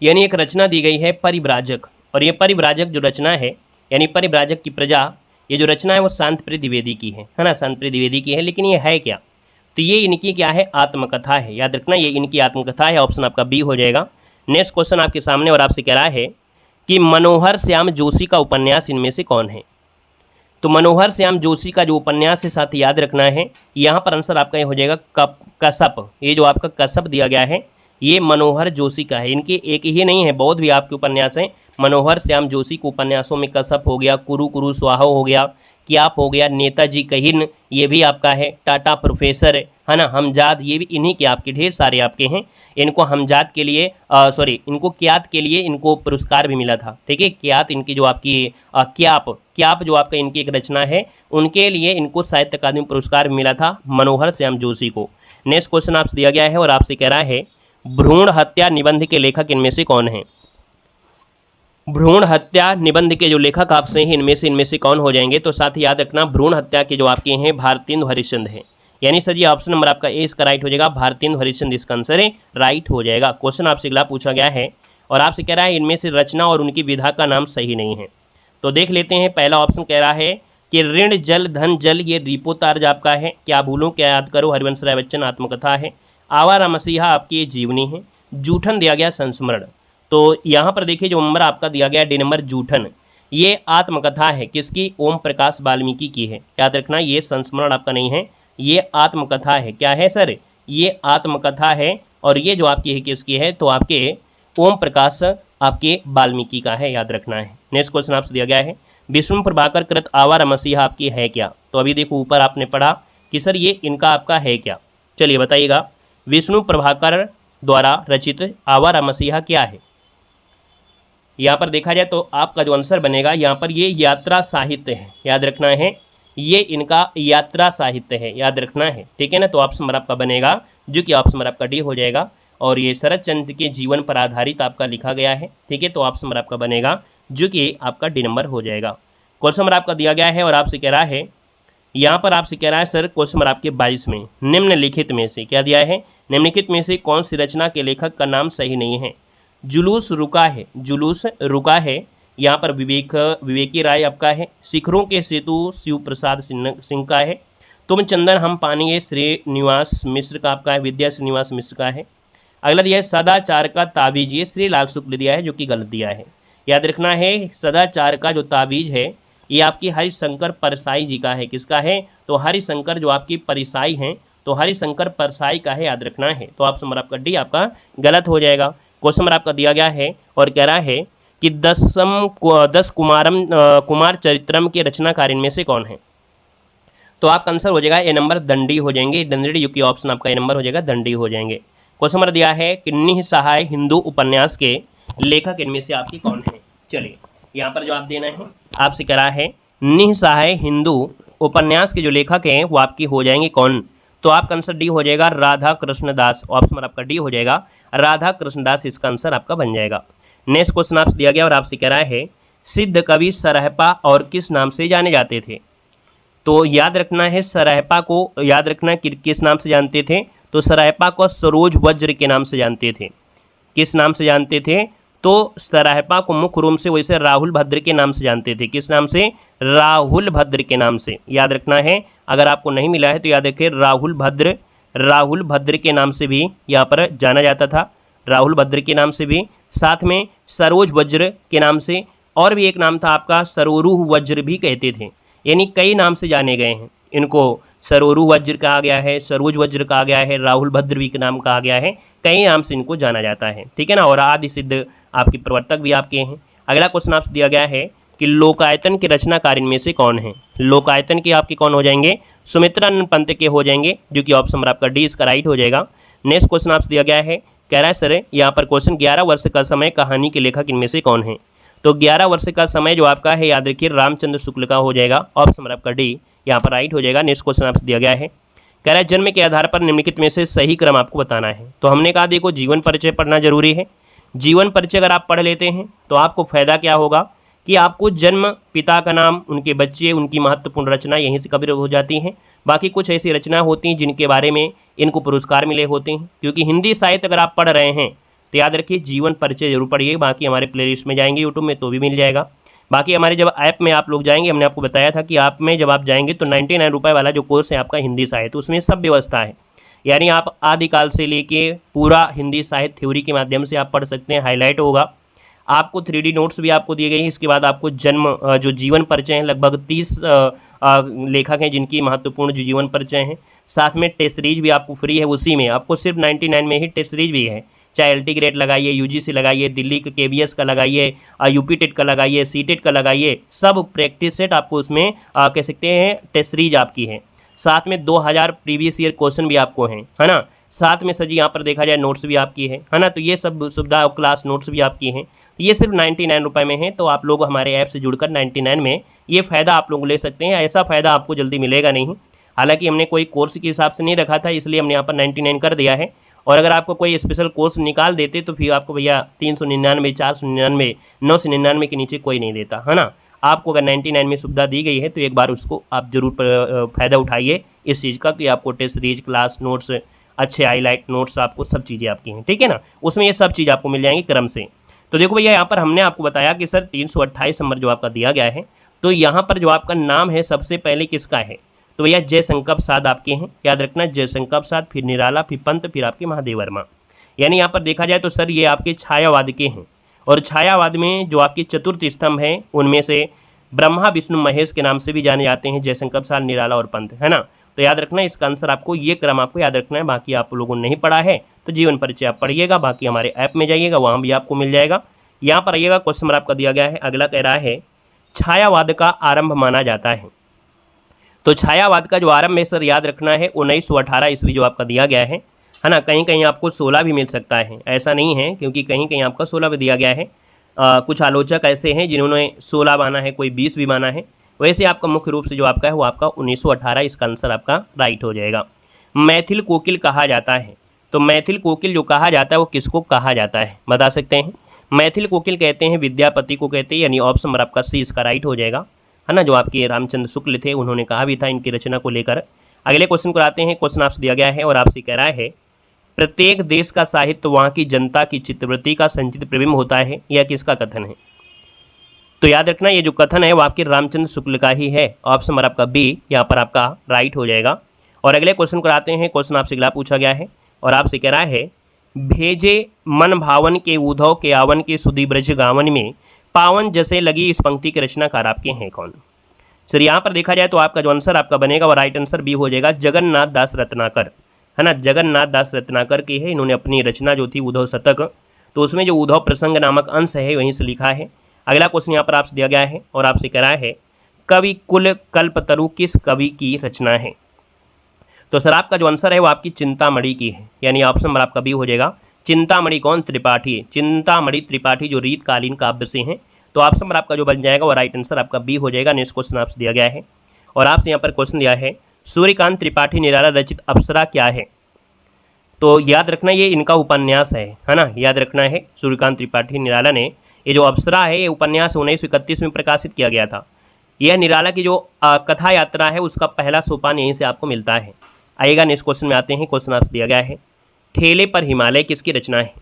यानी एक रचना दी गई है परिव्राजक, और ये परिव्राजक जो रचना है यानी परिव्राजक की प्रजा, ये जो रचना है वो शांति प्रिय द्विवेदी की है ना, शांति प्रिय द्विवेदी की है। लेकिन ये है क्या, तो ये इनकी क्या है, आत्मकथा है, याद रखना ये इनकी आत्मकथा है, ऑप्शन आपका बी हो जाएगा। नेक्स्ट क्वेश्चन आपके सामने और आपसे कह रहा है कि मनोहर श्याम जोशी का उपन्यास इनमें से कौन है। तो मनोहर श्याम जोशी का जो उपन्यास है साथ याद रखना है, यहाँ पर आंसर आपका ये हो जाएगा कसप। ये जो आपका कसप दिया गया है ये मनोहर जोशी का है। इनके एक ही नहीं है, बहुत भी आपके उपन्यास हैं। मनोहर श्याम जोशी के उपन्यासों में कसप हो गया, कुरु कुरु स्वाहो हो गया, क्याप हो गया, नेताजी कहिन ये भी आपका है, टाटा प्रोफेसर है ना, हमजाद ये भी इन्हीं के आपके ढेर सारे आपके हैं। इनको हमजाद के लिए इनको क्यात के लिए इनको पुरस्कार भी मिला था, ठीक है। क्यात इनकी जो आपकी क्याप जो आपका इनकी एक रचना है, उनके लिए इनको साहित्य अकादमी पुरस्कार भी मिला था मनोहर श्याम जोशी को। नेक्स्ट क्वेश्चन आपसे दिया गया है और आपसे कह रहा है भ्रूण हत्या निबंध के लेखक इनमें से कौन है। भ्रूण हत्या निबंध के जो लेखक आपसे हैं इनमें से कौन हो जाएंगे, तो साथ ही याद रखना भ्रूण हत्या के जो आपके हैं भारतेंदु हरिश्चंद्र हैं। यानी सर ये ऑप्शन नंबर आपका ए इसका राइट हो जाएगा, भारतेंदु हरिश्चंद्र इसका आंसर है, राइट हो जाएगा। क्वेश्चन आपसे अगला पूछा गया है और आपसे कह रहा है इनमें से रचना और उनकी विधा का नाम सही नहीं है। तो देख लेते हैं, पहला ऑप्शन कह रहा है कि ऋण जल धन जल, ये रिपो तार्ज आपका है, क्या भूलूं क्या याद करो हरिवंश राय बच्चन आत्मकथा है, आवारा मसीहा आपकी ये जीवनी है, जूठन दिया गया संस्मरण। तो यहाँ पर देखिए जो नंबर आपका दिया गया डी नंबर जूठन, ये आत्मकथा है, किसकी, ओम प्रकाश वाल्मीकि की है, याद रखना ये संस्मरण आपका नहीं है, ये आत्मकथा है। क्या है सर, ये आत्मकथा है और ये जो आपकी है किसकी है, तो आपके ओम प्रकाश आपके वाल्मीकि का है, याद रखना है। नेक्स्ट क्वेश्चन आपसे दिया गया है विष्णु प्रभाकर कृत आवारा मसीहा आपकी है क्या। तो अभी देखो ऊपर आपने पढ़ा कि सर ये इनका आपका है क्या, चलिए बताइएगा विष्णु प्रभाकर द्वारा रचित आवारा मसीहा क्या है। यहाँ पर देखा जाए तो आपका जो आंसर बनेगा यहाँ पर ये यात्रा साहित्य है, याद रखना है, ये इनका यात्रा साहित्य है, याद रखना है, ठीक है ना। तो ऑप्शन नंबर आपका बनेगा जो कि ऑप्शन नंबर आपका डी हो जाएगा और ये शरद चंद्र के जीवन पर आधारित आपका लिखा गया है, ठीक है। तो ऑप्शन नंबर आपका बनेगा जो कि आपका डी नंबर हो जाएगा। क्वेश्चन नंबर आपका दिया गया है और आपसे कह रहा है यहाँ पर आपसे कह रहा है सर क्वेश्चन नंबर आपके 22 में निम्नलिखित में से क्या दिया है, निम्नलिखित में से कौन सी रचना के लेखक का नाम सही नहीं है। जुलूस रुका है, जुलूस रुका है, यहाँ पर विवेकी राय आपका है। शिखरों के सेतु शिव प्रसाद सिंह का है। तुम चंदन हम पानी है श्रीनिवास मिश्र का आपका है, विद्या श्रीनिवास मिश्र का है। अगला दिया है सदाचार का ताबीज, ये श्री लाल शुक्ल दिया है, जो कि गलत दिया है। याद रखना है सदाचार का जो ताबीज है ये आपकी हरिशंकर परसाई जी का है। किसका है? तो हरिशंकर जो आपकी परिसाई हैं, तो हरिशंकर परसाई का है, याद रखना है। तो ऑप्शन नंबर आपका डी आपका गलत हो जाएगा। क्वेश्चन नंबर आपका दिया गया है और कह रहा है कि 10 कुमार चरित्रम के रचनाकार इनमें से कौन है? तो आपका आंसर हो जाएगा ए नंबर दंडी हो जाएंगे। दंडी, जो कि ऑप्शन आपका ए नंबर हो जाएगा, दंडी हो जाएंगे। क्वेश्चन नंबर दिया है कि निःसहाय हिंदू उपन्यास के लेखक इनमें से आपकी कौन है? चलिए यहाँ पर जवाब देना है आपसे, कह रहा है निःसहाय हिंदू उपन्यास के जो लेखक हैं वो आपकी हो जाएंगे कौन? तो आपका आंसर डी हो जाएगा, राधा कृष्ण दास। ऑप्शन नंबर आपका डी हो जाएगा, राधा कृष्ण दास इसका आंसर आपका बन जाएगा। नेक्स्ट क्वेश्चन आपसे दिया गया और आपसे कह रहा है सिद्ध कवि सरहपा और किस नाम से जाने जाते थे? तो याद रखना है सरहपा को, याद रखना किस नाम से जानते थे? तो सरहपा को सरोज वज्र के नाम से जानते थे। किस नाम से जानते थे? तो सरहपा को मुख्य रूप से वैसे राहुल भद्र के नाम से जानते थे। किस नाम से? राहुल भद्र के नाम से। याद रखना है, अगर आपको नहीं मिला है तो याद रखिए राहुल भद्र के नाम से भी यहाँ पर जाना जाता था, राहुल भद्र के नाम से भी, साथ में सरोज वज्र के नाम से, और भी एक नाम था आपका सरोरुह वज्र भी कहते थे। यानी कई नाम से जाने गए हैं इनको। सरोरु वज्र कहा गया है, सरोज वज्र कहा गया है, राहुल भद्र भी के नाम कहा गया है, कई नाम से इनको जाना जाता है। ठीक है ना। और आदि सिद्ध आपके प्रवर्तक भी आपके हैं। अगला क्वेश्चन आपसे दिया गया है कि लोकायतन के रचनाकार इनमें से कौन है? लोकायतन के आपके कौन हो जाएंगे? सुमित्रानंद पंत के हो जाएंगे, जो कि ऑप्शन नंबर आपका डी इसका राइट हो जाएगा। नेक्स्ट क्वेश्चन आपसे दिया गया है, कह रहा है सर यहाँ पर क्वेश्चन 11 वर्ष का समय कहानी के लेखक इनमें से कौन है? तो 11 वर्ष का समय जो आपका है याद रखिए रामचंद्र शुक्ल का हो जाएगा। ऑप्शन नंबर आपका डी यहाँ पर राइट हो जाएगा। नेक्स्ट क्वेश्चन आपसे दिया गया है, कह रहा है जन्म के आधार पर निम्नलिखित में से सही क्रम आपको बताना है। तो हमने कहा देखो जीवन परिचय पढ़ना जरूरी है। जीवन परिचय अगर आप पढ़ लेते हैं तो आपको फायदा क्या होगा कि आपको जन्म, पिता का नाम, उनके बच्चे, उनकी महत्वपूर्ण रचना यहीं से कवर हो जाती हैं। बाकी कुछ ऐसी रचना होती हैं जिनके बारे में इनको पुरस्कार मिले होते हैं। क्योंकि हिंदी साहित्य अगर आप पढ़ रहे हैं तो याद रखिए जीवन परिचय जरूर पढ़िए। बाकी हमारे प्लेलिस्ट में जाएंगे यूट्यूब में तो भी मिल जाएगा। बाकी हमारे जब ऐप में आप लोग जाएंगे, हमने आपको बताया था कि ऐप में जब आप जाएंगे तो 99 रुपये वाला जो कोर्स है आपका हिंदी साहित्य, उसमें सब व्यवस्था है। यानी आप आदिकाल से लेके पूरा हिंदी साहित्य थ्योरी के माध्यम से आप पढ़ सकते हैं। हाईलाइट होगा, आपको 3D नोट्स भी आपको दिए गए हैं। इसके बाद आपको जो जीवन परिचय हैं, लगभग 30 लेखक हैं जिनकी महत्वपूर्ण जो जीवन परिचय हैं। साथ में टेस्ट सीरीज भी आपको फ्री है, उसी में आपको सिर्फ 99 में ही टेस्ट सीरीज भी है। चाहे LT ग्रेड लगाइए, UGC लगाइए, दिल्ली के KBS का लगाइए, UP टेट का लगाइए, CTET का लगाइए, सब प्रैक्टिस सेट आपको उसमें कह सकते हैं टेस्ट सीरीज आपकी है। साथ में 2000 प्रीवियस ईयर क्वेश्चन भी आपको हैं, है ना। साथ में सर जी यहाँ पर देखा जाए नोट्स भी आपकी है ना। तो ये सब सुविधा, क्लास नोट्स भी आपकी हैं। ये सिर्फ 99 रुपये में है। तो आप लोग हमारे ऐप से जुड़कर 99 में ये फ़ायदा आप लोग ले सकते हैं। ऐसा फ़ायदा आपको जल्दी मिलेगा नहीं। हालांकि हमने कोई कोर्स के हिसाब से नहीं रखा था, इसलिए हमने यहाँ पर 99 कर दिया है। और अगर आपको कोई स्पेशल कोर्स निकाल देते तो फिर आपको भैया 399, 499, 999 के नीचे कोई नहीं देता, है ना। आपको अगर 99 में सुविधा दी गई है तो एक बार उसको आप जरूर फ़ायदा उठाइए इस चीज़ का कि आपको टेस्ट सीरीज, क्लास नोट्स, अच्छे हाईलाइट नोट्स, आपको सब चीज़ें आपकी हैं। ठीक है ना। उसमें ये सब चीज़ आपको मिल जाएंगी क्रम से। तो देखो भैया यहाँ पर हमने आपको बताया कि सर 328 नंबर जो आपका दिया गया है, तो यहाँ पर जो आपका नाम है सबसे पहले किसका है? तो भैया जयशंकर प्रसाद आपके हैं। याद रखना जयशंकर प्रसाद, फिर निराला, फिर पंत, फिर आपके महादेव वर्मा। यानी यहाँ पर देखा जाए तो सर ये आपके छायावाद के हैं। और छायावाद में जो आपके चतुर्थ स्तंभ हैं उनमें से ब्रह्मा, विष्णु, महेश के नाम से भी जाने जाते हैं जयशंकर प्रसाद, निराला और पंत, है ना। तो याद रखना इसका आंसर आपको ये क्रम आपको याद रखना है। बाकी आप लोगों ने नहीं पढ़ा है तो जीवन परिचय आप पढ़िएगा। बाकी हमारे ऐप में जाइएगा, वहाँ भी आपको मिल जाएगा। यहाँ पर आइएगा, क्वेश्चन नंबर आपका दिया गया है। अगला कह रहा है छायावाद का आरंभ माना जाता है। तो छायावाद का जो आरंभ है सर याद रखना है 1918 ईस्वी जो आपका दिया गया है ना। कहीं कहीं आपको 16 भी मिल सकता है, ऐसा नहीं है, क्योंकि कहीं कहीं आपका 16 भी दिया गया है। कुछ आलोचक ऐसे हैं जिन्होंने 16 माना है, कोई 20 भी माना है। वैसे आपका मुख्य रूप से जो आपका है वो आपका 1918, इसका आंसर आपका राइट हो जाएगा। मैथिल कोकिल कहा जाता है। तो मैथिल कोकिल जो कहा जाता है वो किसको कहा जाता है बता सकते हैं? मैथिल कोकिल कहते हैं विद्यापति को कहते हैं, यानी ऑप्शन नंबर आपका सी इसका राइट हो जाएगा, है ना। जो आपके रामचंद्र शुक्ल थे उन्होंने कहा भी था इनकी रचना को लेकर। अगले क्वेश्चन को आते हैं। क्वेश्चन आपसे दिया गया है और आपसे कह रहा है प्रत्येक देश का साहित्य वहाँ की जनता की चित्तवृत्ति का संचित प्रतिबिंब होता है, यह किसका कथन है? तो याद रखना ये जो कथन है वो आपके रामचंद्र शुक्ल का ही है। ऑप्शन नंबर आपका बी यहाँ पर आपका राइट हो जाएगा। और अगले क्वेश्चन को आते हैं। क्वेश्चन आपसे अगला पूछा गया है और आपसे कह रहा है, भेजे मन भावन के उधव के आवन के सुधी ब्रज गावन में पावन जैसे लगी इस पंक्ति के रचनाकार आपके हैं कौन। सर यहाँ पर देखा जाए तो आपका जो आंसर आपका बनेगा वो राइट आंसर बी हो जाएगा, जगन्नाथ दास रत्नाकर, है ना। जगन्नाथ दास रत्नाकर की है, इन्होंने अपनी रचना जो थी उद्धव शतक, तो उसमें जो उद्धव प्रसंग नामक अंश है वहीं से लिखा है। अगला क्वेश्चन यहाँ पर आपसे दिया गया है और आपसे कह रहा है, कवि कुल कल्पतरु किस कवि की रचना है। तो सर आपका जो आंसर है वो आपकी चिंतामणि की है, यानी ऑप्शन नंबर आपका बी हो जाएगा। चिंतामणि कौन, त्रिपाठी, चिंतामणि त्रिपाठी जो रीतकालीन काव्य से हैं। तो ऑप्शन नंबर आपका जो बन जाएगा वो राइट आंसर आपका बी हो जाएगा। नेक्स्ट क्वेश्चन आपसे दिया गया है और आपसे यहाँ पर क्वेश्चन दिया है, सूर्यकांत त्रिपाठी निराला रचित अप्सरा क्या है। तो याद रखना ये इनका उपन्यास है ना, याद रखना है। सूर्यकांत त्रिपाठी निराला ने ये जो अप्सरा है ये उपन्यास 1931 में प्रकाशित किया गया था। यह निराला की जो कथा यात्रा है उसका पहला सोपान यहीं से आपको मिलता है। आइएगा नेक्स्ट क्वेश्चन में आते हैं। क्वेश्चन आपसे दिया गया है, ठेले पर हिमालय किसकी रचना है।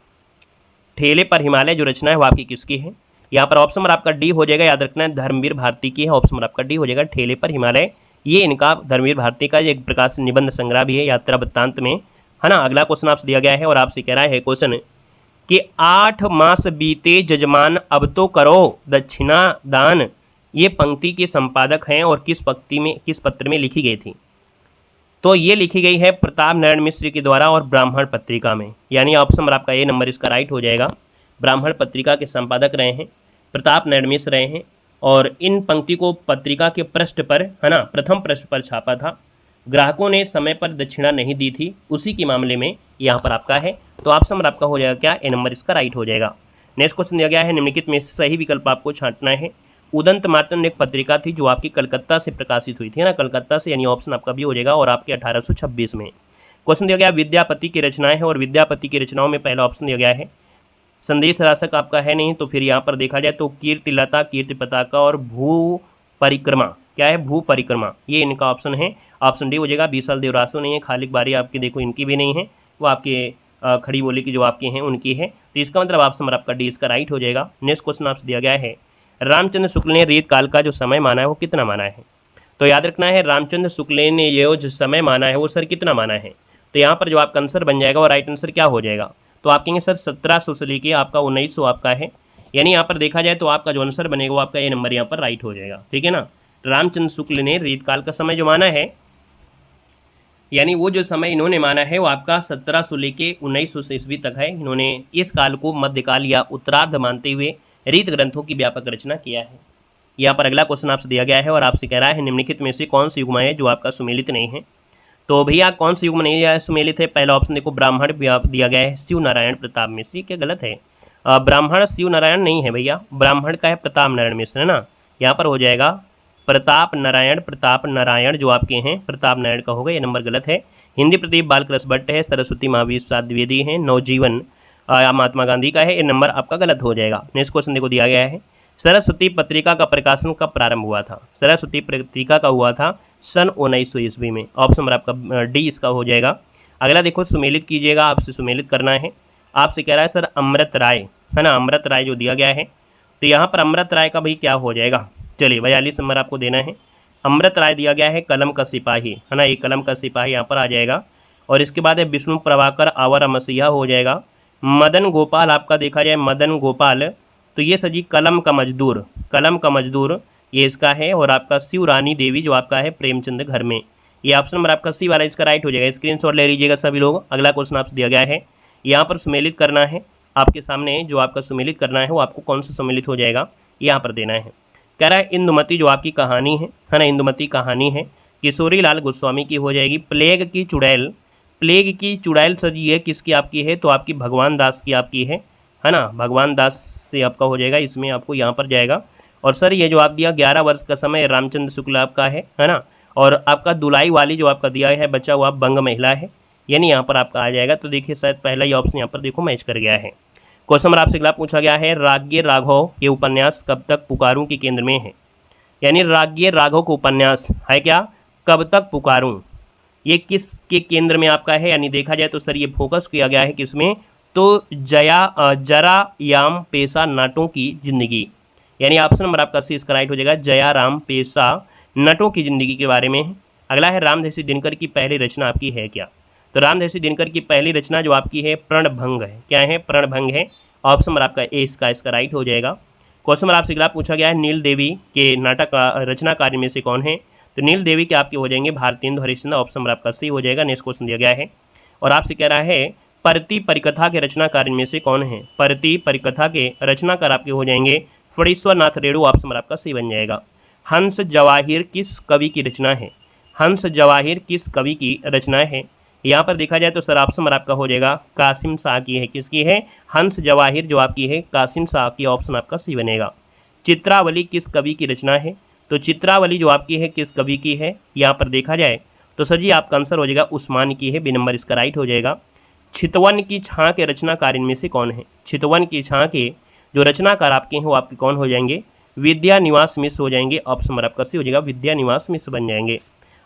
ठेले पर हिमालय जो रचना है वो आपकी किसकी है। यहाँ पर ऑप्शन नंबर आपका डी हो जाएगा, याद रखना है धर्मवीर भारती की है। ऑप्शन नंबर आपका डी हो जाएगा, ठेले पर हिमालय। ये इनका धर्मवीर भारती का एक प्रकाश निबंध संग्रह भी है यात्रा वृत्तांत में, है ना। अगला क्वेश्चन आपसे दिया गया है और आपसे कह रहा है क्वेश्चन कि 8 मास बीते जजमान अब तो करो दक्षिणा दान, ये पंक्ति के संपादक हैं और किस पत्र में लिखी गई थी। तो ये लिखी गई है प्रताप नारायण मिश्र के द्वारा और ब्राह्मण पत्रिका में, यानी ऑप्शन नंबर आपका ए नंबर इसका राइट हो जाएगा। ब्राह्मण पत्रिका के संपादक रहे हैं प्रताप नारायण मिश्र रहे हैं और इन पंक्ति को पत्रिका के पृष्ठ पर, है ना, प्रथम पृष्ठ पर छापा था। ग्राहकों ने समय पर दक्षिणा नहीं दी थी, उसी के मामले में यहाँ पर आपका है। तो ऑप्शन नंबर आपका हो जाएगा क्या, ए नंबर इसका राइट हो जाएगा। नेक्स्ट क्वेश्चन दिया गया है, निम्नलिखित में से सही विकल्प आपको छांटना है। उदंत मार्तंड एक पत्रिका थी जो आपकी कलकत्ता से प्रकाशित हुई थी ना, कलकत्ता से, यानी ऑप्शन आपका भी हो जाएगा और आपके 1826 में। क्वेश्चन दिया गया विद्यापति की रचनाएं है और विद्यापति की रचनाओं में पहला ऑप्शन दिया गया है संदेश राशक आपका है नहीं, तो फिर यहाँ पर देखा जाए तो कीर्ति लता, कीर्ति पताका और भू परिक्रमा, क्या है, भू परिक्रमा, ये इनका ऑप्शन है। ऑप्शन डी हो जाएगा। बीसल देवरासो नहीं है, खालिक बारी आपकी देखो इनकी भी नहीं है, वो आपके खड़ी बोली की जो आपकी हैं उनकी है। तो इसका मतलब ऑप्शन नंबर आपका डी इसका राइट हो जाएगा। नेक्स्ट क्वेश्चन आपसे दिया गया है, रामचंद्र शुक्ल ने रीत काल का जो समय माना है वो कितना माना है। तो याद रखना है रामचंद्र शुक्ल ने ये जो समय माना है वो सर कितना माना है। तो यहाँ पर जो आपका आंसर बन जाएगा वो राइट आंसर क्या हो जाएगा। तो आप कहेंगे सर 1700 से लेके आपका 1900 आपका है, यानी यहाँ पर देखा जाए तो आपका जो आंसर बनेगा वो आपका ए नंबर यहाँ पर राइट हो जाएगा, ठीक है ना। रामचंद्र शुक्ल ने रीत काल का समय जो माना है, यानी वो जो समय इन्होंने माना है वो आपका 1700 लेके 1900 ईस्वी तक है। इन्होंने इस काल को मध्यकाल या उत्तरार्ध मानते हुए रीत ग्रंथों की व्यापक रचना किया है। यहाँ पर अगला क्वेश्चन आपसे दिया गया है और आपसे कह रहा है निम्नलिखित में से कौन सी युग्म है जो आपका सुमेलित नहीं है। तो भैया कौन सी युग्म नहीं है सुमेलित है। पहला ऑप्शन देखो ब्राह्मण दिया गया है शिव नारायण प्रताप मिश्र, क्या गलत है। ब्राह्मण शिव नारायण नहीं है भैया, ब्राह्मण का है प्रताप नारायण मिश्र, है ना। यहाँ पर हो जाएगा प्रताप नारायण जो आपके हैं प्रताप नारायण का होगा, ये नंबर गलत है। हिंदी प्रदीप बालकृष्ण भट्ट है, सरस्वती महावीर प्रसाद द्विवेदी है, नवजीवन महात्मा गांधी का है, ये नंबर आपका गलत हो जाएगा। नेक्स्ट क्वेश्चन देखो दिया गया है, सरस्वती पत्रिका का प्रकाशन कब प्रारंभ हुआ था। सरस्वती पत्रिका का हुआ था सन 1900 ईस्वी में। ऑप्शन नंबर आपका डी इसका हो जाएगा। अगला देखो सुमेलित कीजिएगा, आपसे सुमेलित करना है। आपसे कह रहा है सर अमृत राय, है ना, अमृत राय जो दिया गया है, तो यहाँ पर अमृत राय का भाई क्या हो जाएगा। चलिए 42 नंबर आपको देना है। अमृत राय दिया गया है कलम का सिपाही, है ना, ये कलम का सिपाही यहाँ पर आ जाएगा। और इसके बाद है विष्णु प्रभाकर आवर मसीहा हो जाएगा। मदन गोपाल आपका देखा जाए मदन गोपाल, तो ये सजी कलम का मजदूर ये इसका है। और आपका शिवरानी देवी जो आपका है प्रेमचंद घर में, ये ऑप्शन नंबर आपका सी वाला इसका राइट हो जाएगा। स्क्रीनशॉट ले लीजिएगा सभी लोग। अगला क्वेश्चन आपसे दिया गया है, यहाँ पर सुमेलित करना है आपके सामने, जो आपका सुमेलित करना है वो आपको कौन सा सुमेलित हो जाएगा यहाँ पर देना है। कह रहा है इंदुमती जो आपकी कहानी है ना, इंदुमती कहानी है किशोरी लाल गोस्वामी की हो जाएगी। प्लेग की चुड़ैल सजी है किसकी आपकी है, तो आपकी भगवान दास की आपकी है ना, भगवान दास से आपका हो जाएगा, इसमें आपको यहाँ पर जाएगा। और सर ये जो आप दिया 11 वर्ष का समय रामचंद्र शुक्ल आपका है ना। और आपका दुलाई वाली जो आपका दिया है बचा हुआ बंग महिला है, यानी यहाँ पर आपका आ जाएगा। तो देखिए शायद पहला ही ऑप्शन यहाँ पर देखो मैच कर गया है। क्वेश्चन नंबर आपसे अगला पूछा गया है, राज्ञ राघव ये उपन्यास कब तक पुकारूं के केंद्र में है। यानी राज्ञ राघव को उपन्यास है क्या, कब तक पुकारूं, ये किस के केंद्र में आपका है। यानी देखा जाए तो सर ये फोकस किया गया है किसमें, तो जरा याम पेशा नाटों की जिंदगी, यानी ऑप्शन नंबर आपका सी इसका राइट हो जाएगा। जयाराम पेशा नटों की जिंदगी के बारे में है। अगला है रामधासी दिनकर की पहली रचना आपकी है क्या? तो रामधासी दिनकर की पहली रचना जो आपकी है प्रणभंग है। क्या है? प्रणभंग है। ऑप्शन नंबर आपका ए इसका राइट हो जाएगा। क्वेश्चन नंबर आपसे अगला पूछा गया है नील देवी के नाटक रचनाकार में से कौन है? तो नील देवी के आपके हो जाएंगे भारतेंदु हरिश्चंद्र। ऑप्शन नंबर आपका सी हो जाएगा। नेक्स्ट क्वेश्चन दिया गया है और आपसे कह रहा है परती परिकथा के रचनाकार में से कौन है? परती परिकथा के रचनाकार आपके हो जाएंगे फणीश्वर नाथ रेणु। ऑप्शन नंबर आपका सी बन जाएगा। हंस जवाहिर किस कवि की रचना है? हंस जवाहिर किस कवि की रचना है? यहाँ पर देखा जाए तो सर ऑप्शन नंबर आपका हो जाएगा कासिम शाह की है। किसकी है? हंस जवाहिर जो आपकी है कासिम शाह की। ऑप्शन आपका सी बनेगा। चित्रावली किस कवि की रचना है? तो चित्रावली जो आपकी है किस कवि की है? यहाँ पर देखा जाए तो सर जी आपका आंसर हो जाएगा उस्मानी की है। बी नंबर इसका राइट हो जाएगा। चितवन की छाँ के रचनाकार इनमें से कौन है? चितवन की छाँ के जो रचनाकार आपके हैं वो आपके कौन हो जाएंगे? विद्या निवास मिश्र हो जाएंगे। ऑप्शन नंबर आपका सी हो जाएगा। विद्या निवास मिश्र बन जाएंगे।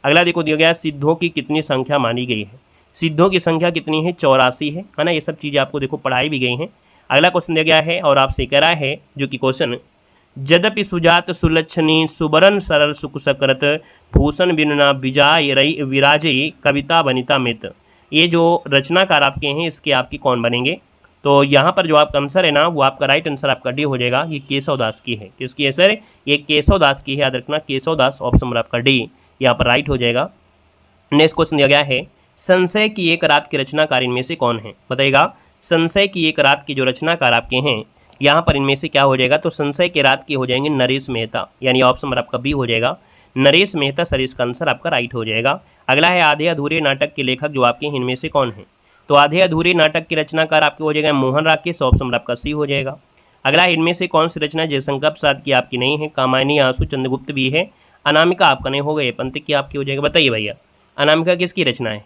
अगला देखो दिया गया सिद्धों की कितनी संख्या मानी गई है? सिद्धों की संख्या कितनी है? 84 है ना। ये सब चीज़ें आपको देखो पढ़ाई भी गई हैं। अगला क्वेश्चन दिया गया है और आपसे कह रहा है जो कि क्वेश्चन यद्यपि सुजात सुलक्षणी सुबरन सरल सुख सकरत भूषण बिनना विजाय रई विराजई कविता वनिता मित, ये जो रचनाकार आपके हैं इसके आपकी कौन बनेंगे? तो यहाँ पर जो आपका आंसर है ना वो आपका राइट आंसर आपका डी हो जाएगा। ये केशव दास की है। किसकी है सर? ये केशव दास की है। याद रखना केशव दास। ऑप्शन नंबर आपका डी यहाँ पर राइट हो जाएगा। नेक्स्ट क्वेश्चन दिया गया है संशय की एक रात के रचनाकार इनमें से कौन है? बताइएगा। संशय की एक रात के जो रचनाकार आपके हैं यहाँ पर इनमें से क्या हो जाएगा? तो संशय के रात के हो जाएंगे नरेश मेहता। यानी ऑप्शन नंबर आपका बी हो जाएगा। नरेश मेहता सर इसका आंसर आपका राइट हो जाएगा। अगला है आधे अधूरे नाटक के लेखक जो आपके हैं इनमें से कौन है? तो आधे अधूरे नाटक के रचनाकार आपके हो जाएगा मोहन राकेश। ऑप्शन नंबर आपका सी हो जाएगा। अगला इनमें से कौन सी रचना जयशंकर प्रसाद की आपकी नहीं है? कामायनी आंसू चंद्रगुप्त भी है। अनामिका आपका नहीं होगा। ये पंत की आपकी हो जाएगा। बताइए भैया अनामिका किसकी रचना है?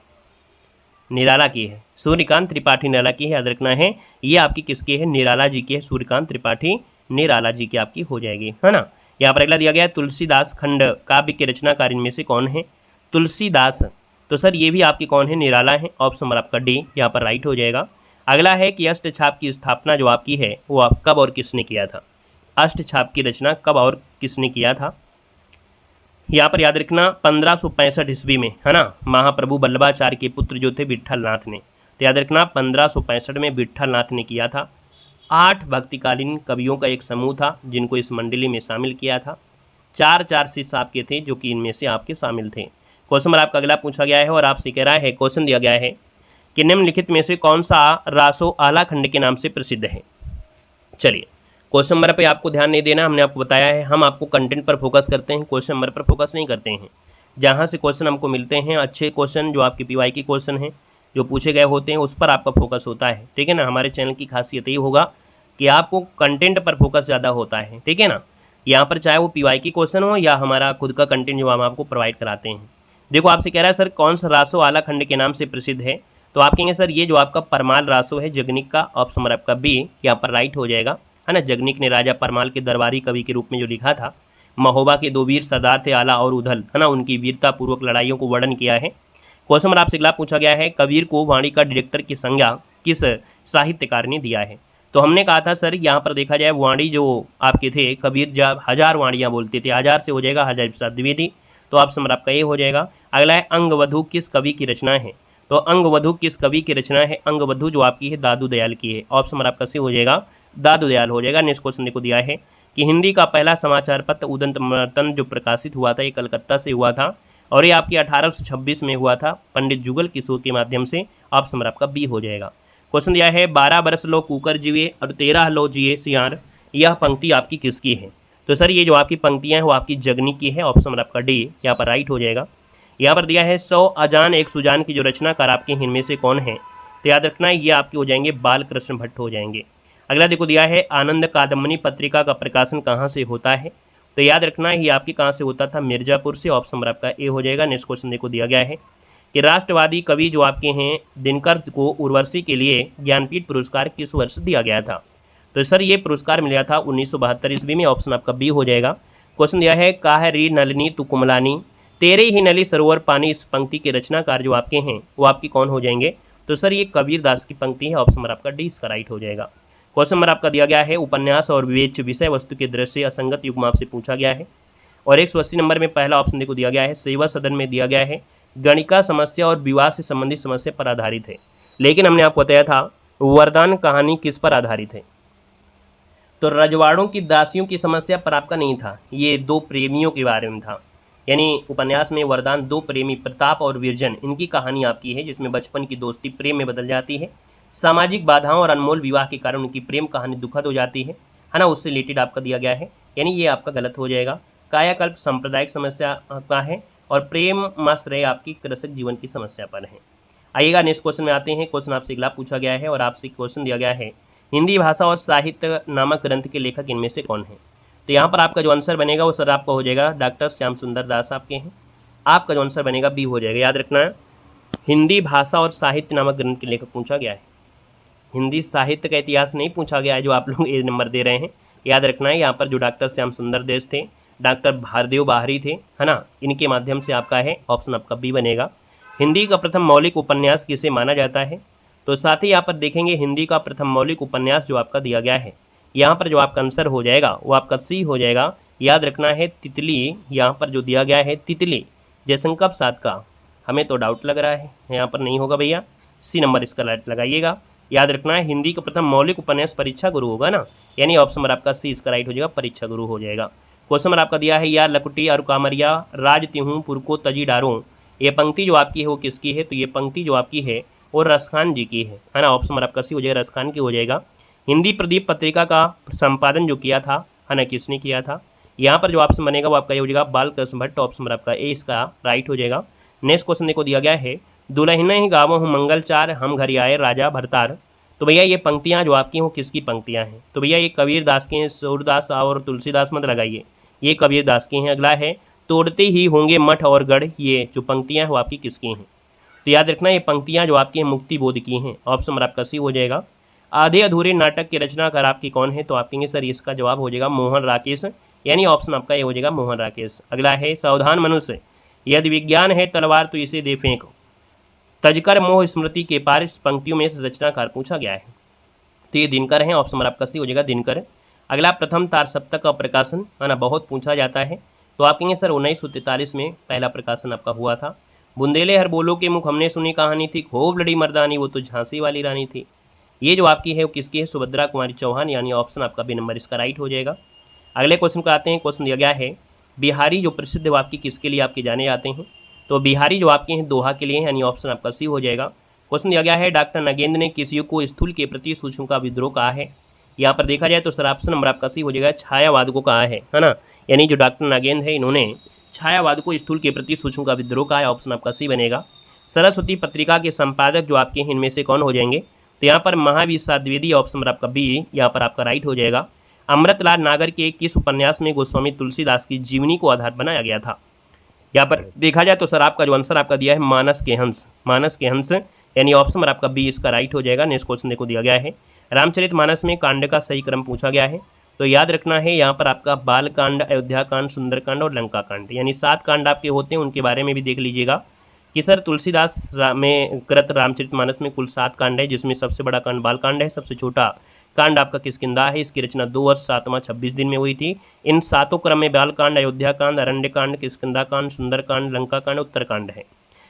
निराला की है। सूर्यकांत त्रिपाठी निराला की है। याद रखना है ये आपकी किसकी है? निराला जी की है। सूर्यकांत त्रिपाठी निराला जी की आपकी हो जाएगी, है ना। यहाँ पर अगला दिया गया है तुलसीदास खंड काव्य के रचनाकार इनमें से कौन है? तुलसीदास। तो सर ये भी आपकी कौन है? निराला है। ऑप्शन नंबर आपका डी यहाँ पर राइट हो जाएगा। अगला है कि अष्टछाप की स्थापना जो आपकी है वो आप कब और किसने किया था? अष्टछाप की रचना कब और किसने किया था? यहाँ पर याद रखना 1565 ईस्वी में, है ना। महाप्रभु वल्लभाचार्य के पुत्र जो थे विट्ठल नाथ ने। तो याद रखना 1565 में विट्ठल नाथ ने किया था। 8 भक्तिकालीन कवियों का एक समूह था जिनको इस मंडली में शामिल किया था। 4 शिष्य आपके थे जो कि इनमें से आपके शामिल थे। क्वेश्चन नंबर आपका अगला पूछा गया है और आपसे कह रहा है क्वेश्चन दिया गया है कि निम्नलिखित में से कौन सा रासो आला खंड के नाम से प्रसिद्ध है? चलिए क्वेश्चन नंबर पे आपको ध्यान नहीं देना। हमने आपको बताया है हम आपको कंटेंट पर फोकस करते हैं, क्वेश्चन नंबर पर फोकस नहीं करते हैं। जहाँ से क्वेश्चन हमको मिलते हैं अच्छे क्वेश्चन जो आपके पीवाई के क्वेश्चन हैं जो पूछे गए होते हैं उस पर आपका फोकस होता है, ठीक है ना। हमारे चैनल की खासियत ये होगा कि आपको कंटेंट पर फोकस ज़्यादा होता है, ठीक है ना। यहाँ पर चाहे वो पीवाई की क्वेश्चन हो या हमारा खुद का कंटेंट जो हम आपको प्रोवाइड कराते हैं। देखो आपसे कह रहा है सर कौन सा रासो आला खंड के नाम से प्रसिद्ध है? तो आप कहेंगे सर ये जो आपका परमाल रासो है जगनिक का। ऑप्शन नंबर आपका बी यहाँ पर राइट हो जाएगा, है ना। जगनिक ने राजा परमाल के दरबारी कवि के रूप में जो लिखा था। महोबा के 2 वीर सरदार थे आला और उधल, है ना। उनकी वीरता पूर्वक लड़ाइयों को वर्णन किया है। क्वेश्चन नंबर आपसे अगला पूछा गया है कबीर को वाणी का डायरेक्टर की संज्ञा किस साहित्यकार ने दिया है? तो हमने कहा था सर यहाँ पर देखा जाए वाणी जो आपके थे कबीर जब 1000 वाणियाँ बोलते थे, 1000 से हो जाएगा हजारी प्रसाद द्विवेदी। तो ऑप्शन नंबर आपका ये हो जाएगा। अगला है अंगवधु किस कवि की रचना है? तो अंगवधु किस कवि की रचना है? अंगवधु जो आपकी है दादू दयाल की है। ऑप्शन नंबर आपका सी हो जाएगा, दादू दयाल हो जाएगा। नेक्स्ट क्वेश्चन देखो दिया है कि हिंदी का पहला समाचार पत्र उदंत मर्तन जो प्रकाशित हुआ था ये कलकत्ता से हुआ था और ये आपकी 1826 में हुआ था पंडित जुगल किशोर के माध्यम से। ऑप्शन नंबर आपका बी हो जाएगा। क्वेश्चन दिया है 12 बरस लो कुकर जिए और 13 लो जिए सियार, यह पंक्ति आपकी किसकी है? तो सर ये जो आपकी पंक्तियाँ हैं वो आपकी जगनिक की है। ऑप्शन नंबर आपका डी यहाँ पर राइट हो जाएगा। यहाँ पर दिया है 100 अजान एक सुजान की जो रचनाकार आपके इनमें से कौन है? तो याद रखना ये आपके हो जाएंगे बाल कृष्ण भट्ट हो जाएंगे। अगला देखो दिया है आनंद कादम्बनी पत्रिका का प्रकाशन कहाँ से होता है? तो याद रखना ये आपके कहाँ से होता था? मिर्जापुर से। ऑप्शन नंबर आपका ए हो जाएगा। नेक्स्ट क्वेश्चन देखो दिया गया है कि राष्ट्रवादी कवि जो आपके हैं दिनकर को उर्वशी के लिए ज्ञानपीठ पुरस्कार किस वर्ष दिया गया था? तो सर ये पुरस्कार मिला था 1972 ईस्वी में। ऑप्शन आपका बी हो जाएगा। क्वेश्चन दिया है काहरी नलिनी तु कुमलानी तेरे ही नली सरोवर पानी, इस पंक्ति के रचनाकार जो आपके हैं वो आपकी कौन हो जाएंगे? तो सर ये कबीर दास की पंक्ति है। ऑप्शन नंबर आपका डी इसका राइट हो जाएगा। क्वेश्चन नंबर आपका दिया गया है उपन्यास और विवेच्य विषय वस्तु के दृष्टि से असंगत युग्म आपसे पूछा गया है। और 180 नंबर में पहला ऑप्शन देखो दिया गया है सेवा सदन में दिया गया है गणिका समस्या और विवाह से संबंधित समस्या पर आधारित है। लेकिन हमने आपको बताया था वरदान कहानी किस पर आधारित है, तो रजवाड़ों की दासियों की समस्या पर आपका नहीं था, ये दो प्रेमियों के बारे में था। यानी उपन्यास में वरदान दो प्रेमी प्रताप और विरजन इनकी कहानी आपकी है, जिसमें बचपन की दोस्ती प्रेम में बदल जाती है, सामाजिक बाधाओं और अनमोल विवाह के कारण उनकी प्रेम कहानी दुखद हो जाती है ना, उससे रिलेटेड आपका दिया गया है, यानी ये आपका गलत हो जाएगा। कायाकल्प सांप्रदायिक समस्या का है और प्रेम माश्रय आपकी कृषक जीवन की समस्या पर है। आइएगा नेक्स्ट क्वेश्चन में आते हैं। क्वेश्चन आपसे अगला पूछा गया है और आपसे क्वेश्चन दिया गया है हिंदी भाषा और साहित्य नामक ग्रंथ के लेखक इनमें से कौन है। तो यहाँ पर आपका जो आंसर बनेगा वो सर आपका हो जाएगा डॉक्टर श्याम सुंदर दास आपके हैं, आपका जो आंसर बनेगा बी हो जाएगा। याद रखना है हिंदी भाषा और साहित्य नामक ग्रंथ के लेखक पूछा गया है, हिंदी साहित्य का इतिहास नहीं पूछा गया है जो आप लोग ए नंबर दे रहे हैं। याद रखना है यहाँ पर जो डॉक्टर श्याम सुंदर देश थे, डॉक्टर भारदेव बाहरी थे, है ना, इनके माध्यम से आपका है ऑप्शन आपका बी बनेगा। हिंदी का प्रथम मौलिक उपन्यास किसे माना जाता है, तो साथ ही यहाँ पर देखेंगे हिंदी का प्रथम मौलिक उपन्यास जो आपका दिया गया है, यहाँ पर जो आपका आंसर हो जाएगा वो आपका सी हो जाएगा। याद रखना है तितली, यहाँ पर जो दिया गया है तितली जयशंकर प्रसाद का, हमें तो डाउट लग रहा है यहाँ पर नहीं होगा भैया, सी नंबर इसका राइट लगाइएगा। याद रखना है हिंदी का प्रथम मौलिक उपन्यास परीक्षा गुरु होगा ना, यानी ऑप्शन नंबर आपका सी इसका राइट हो जाएगा, परीक्षा गुरु हो जाएगा। क्वेश्चन नंबर आपका दिया है या लकुटी और कामरिया राज तिहूँ पुरको तजी डारूँ, ये पंक्ति जो आपकी है वो किसकी है, तो ये पंक्ति जो आपकी है वो रसखान जी की है ना, ऑप्शन नंबर आपका सी हो जाएगा, रसखान की हो जाएगा। हिंदी प्रदीप पत्रिका का संपादन जो किया था है ना, किसने किया था, यहाँ पर जो ऑप्शन बनेगा वो आपका ये हो जाएगा बालकृष्ण भट्ट, ऑप्शन नंबर आपका ए इसका राइट हो जाएगा। नेक्स्ट क्वेश्चन देखो दिया गया है दुल्हन ही गावों हूँ मंगलचार हम घर आए राजा भरतार, तो भैया ये पंक्तियाँ जो आपकी वो किसकी पंक्तियाँ हैं, तो भैया ये कबीर दास के हैं, सूरदास और तुलसीदास मत लगाइए, ये कबीर दास के हैं। अगला है तोड़ते ही होंगे मठ और गढ़, ये जो पंक्तियाँ हैं वो आपकी किसकी हैं, तो याद रखना ये पंक्तियाँ जो आपकी हैं मुक्ति बोध की हैं, ऑप्शन नंबर आपका सी हो जाएगा। आधे अधूरे नाटक के रचनाकार आपकी कौन है, तो आप कहेंगे सर इसका जवाब हो जाएगा मोहन राकेश, यानी ऑप्शन आपका ये हो जाएगा मोहन राकेश। अगला है सावधान मनुष्य यदि विज्ञान है तलवार तो इसे दे फेंक, तजकर मोह स्मृति के पार, इस पंक्तियों में रचनाकार पूछा गया है, तो ये दिनकर है, ऑप्शन नंबर आपका सी हो जाएगा दिनकर। अगला प्रथम तार सप्तक का प्रकाशन है ना, बहुत पूछा जाता है, तो आप कहेंगे सर 1943 में पहला प्रकाशन आपका हुआ था। बुंदेले हर बोलो के मुख हमने सुनी कहानी थी, खूब लड़ी मर्दानी वो तो झांसी वाली रानी थी, ये जो आपकी है वो किसकी है, सुभद्रा कुमारी चौहान, यानी ऑप्शन आपका बी नंबर इसका राइट हो जाएगा। अगले क्वेश्चन को आते हैं। क्वेश्चन दिया गया है बिहारी जो प्रसिद्ध वाक्य किसके लिए आपके जाने जाते हैं, तो बिहारी जो आपके हैं दोहा के लिए, यानी ऑप्शन आपका सी हो जाएगा। क्वेश्चन दिया गया है डॉक्टर नगेंद्र ने किस युग को स्थूल के प्रति सूक्ष्म का विद्रोह कहा है, यहाँ पर देखा जाए तो सर ऑप्शन नंबर आपका सी हो जाएगा छायावाद को कहा है ना, यानी जो डॉक्टर नागेंद्र है इन्होंने छायावाद को स्थूल के प्रति सूक्ष्म का विद्रोह कहा है, ऑप्शन आपका सी बनेगा। सरस्वती पत्रिका के संपादक जो आपके हैं इनमें से कौन हो जाएंगे, तो यहाँ पर महावीर प्रसाद द्विवेदी, ऑप्शन नंबर आपका बी यहाँ पर आपका राइट हो जाएगा। अमृतलाल नागर के किस उपन्यास में गोस्वामी तुलसीदास की जीवनी को आधार बनाया गया था, यहाँ पर देखा जाए तो सर आपका जो आंसर आपका दिया है मानस के हंस, मानस के हंस, यानी ऑप्शन नंबर आपका बी इसका राइट हो जाएगा। नेक्स्ट क्वेश्चन देखो दिया गया है रामचरितमानस में कांड का सही क्रम पूछा गया है, तो याद रखना है यहाँ पर आपका बाल कांड, अयोध्या कांड, सुंदरकांड और लंका कांड, यानी 7 कांड आपके होते हैं, उनके बारे में भी देख लीजिएगा कि सर तुलसीदास में कृत रामचरितमानस में कुल 7 कांड है, जिसमें सबसे बड़ा कांड बाल कांड है, सबसे छोटा कांड आपका किष्किंधा है। इसकी रचना 2 वर्ष 7 माह 26 दिन में हुई थी। इन 7 क्रम में बाल कांड, अयोध्या कांड, अरण्य कांड, किष्किंधा कांड, सुंदरकांड, लंका कांड, उत्तरकांड है।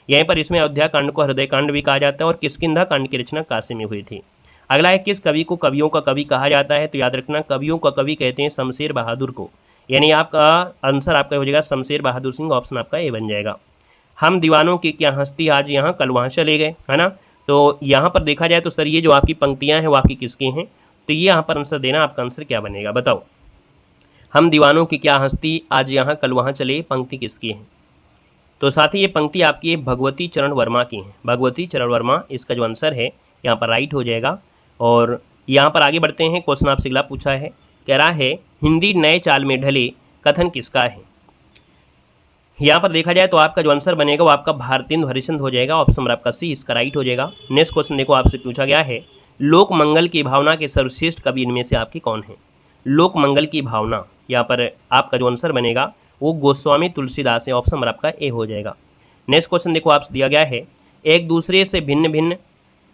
यहीं पर इसमें अयोध्या कांड को हृदय कांड भी कहा जाता है और किष्किंधा कांड की रचना काशी में हुई थी। अगला है किस कवि को कवियों का कवि कहा जाता है, तो याद रखना कवियों का कवि कहते हैं शमशेर बहादुर को, यानी आपका आंसर आपका हो जाएगा शमशेर बहादुर सिंह, ऑप्शन आपका ए बन जाएगा। हम दीवानों की क्या हस्ती आज यहाँ कल वहाँ चले गए, है ना, तो यहाँ पर देखा जाए तो सर ये जो आपकी पंक्तियाँ हैं वो आपकी किसकी हैं, तो ये यहाँ पर आंसर देना, आपका आंसर क्या बनेगा बताओ। हम दीवानों की क्या हस्ती आज यहाँ कल वहाँ चले, पंक्ति किसकी है, तो साथ ही ये पंक्ति आपकी भगवती चरण वर्मा की है, भगवती चरण वर्मा इसका जो आंसर है यहाँ पर राइट हो जाएगा। और यहाँ पर आगे बढ़ते हैं। क्वेश्चन आपसे अगला पूछा है, कह रहा है हिंदी नए चाल में ढले कथन किसका है, यहाँ पर देखा जाए तो आपका जो आंसर बनेगा वो आपका भारतेंदु हरिश्चंद्र हो जाएगा, ऑप्शन नंबर आपका सी इसका राइट हो जाएगा। नेक्स्ट क्वेश्चन देखो आपसे पूछा गया है लोक मंगल की भावना के सर्वश्रेष्ठ कवि इनमें से आपके कौन है, लोक मंगल की भावना, यहाँ पर आपका जो आंसर बनेगा वो गोस्वामी तुलसीदास है, ऑप्शन नंबर आपका ए हो जाएगा। नेक्स्ट क्वेश्चन देखो आपसे दिया गया है एक दूसरे से भिन्न भिन्न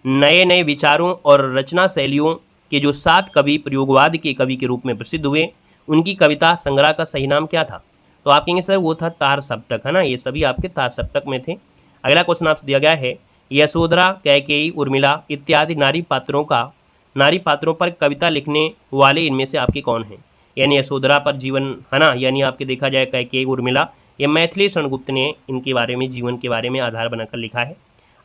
नए नए विचारों और रचना शैलियों के जो 7 कवि प्रयोगवाद के कवि के रूप में प्रसिद्ध हुए, उनकी कविता संग्रह का सही नाम क्या था? तो आप कहेंगे सर वो था तार सप्तक, है ना, ये सभी आपके तार सप्तक में थे। अगला क्वेश्चन आपसे दिया गया है, यशोधरा, कैकेयी, उर्मिला इत्यादि नारी पात्रों पर कविता लिखने वाले इनमें से आपके कौन हैं? यानी यशोधरा पर जीवन, है ना, यानी आपके देखा जाए कैकेयी, उर्मिला, ये मैथिली शरणगुप्त ने इनके बारे में, जीवन के बारे में आधार बनाकर लिखा है।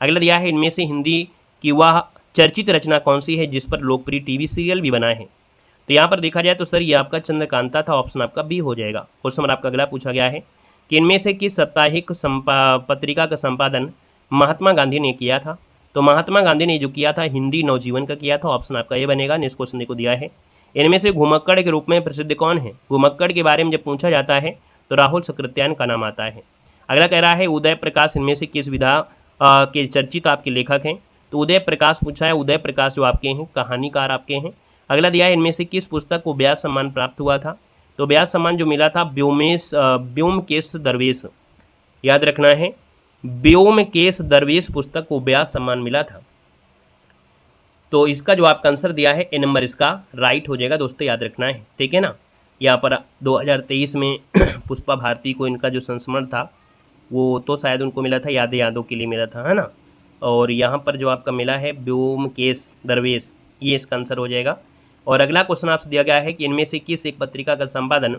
अगला दिया है, इनमें से हिंदी की वह चर्चित रचना कौन सी है जिस पर लोकप्रिय टीवी सीरियल भी बना है? तो यहाँ पर देखा जाए तो सर ये आपका चंद्रकांता था, ऑप्शन आपका बी हो जाएगा। क्वेश्चन नंबर आपका अगला पूछा गया है कि इनमें से किस साप्ताहिक पत्रिका का संपादन महात्मा गांधी ने किया था? तो महात्मा गांधी ने जो किया था हिंदी नवजीवन का किया था, ऑप्शन आपका ये बनेगा। नेक्स्ट क्वेश्चन को दिया है, इनमें से घुमक्कड़ के रूप में प्रसिद्ध कौन है? घुमक्कड़ के बारे में जब पूछा जाता है तो राहुल सकृत्यायन का नाम आता है। अगला कह रहा है, उदय प्रकाश इनमें से किस विधा के चर्चित आपके लेखक हैं? तो उदय प्रकाश पूछा है, उदय प्रकाश जो आपके हैं कहानीकार आपके हैं। अगला दिया है, इनमें से किस पुस्तक को व्यास सम्मान प्राप्त हुआ था? तो व्यास सम्मान जो मिला था व्योमकेश दरवेश, याद रखना है, व्योमकेश दरवेश पुस्तक को व्यास सम्मान मिला था। तो इसका जो आपका आंसर दिया है ए नंबर इसका राइट हो जाएगा दोस्तों, याद रखना है, ठीक है ना। यहाँ पर 2023 में पुष्पा भारती को इनका जो संस्मरण था वो तो शायद उनको मिला था, यादों के लिए मिला था, है ना। और यहाँ पर जो आपका मिला है व्योमकेश दरवेश, ये इसका आंसर हो जाएगा। और अगला क्वेश्चन आपसे दिया गया है कि इनमें से किस एक पत्रिका का संपादन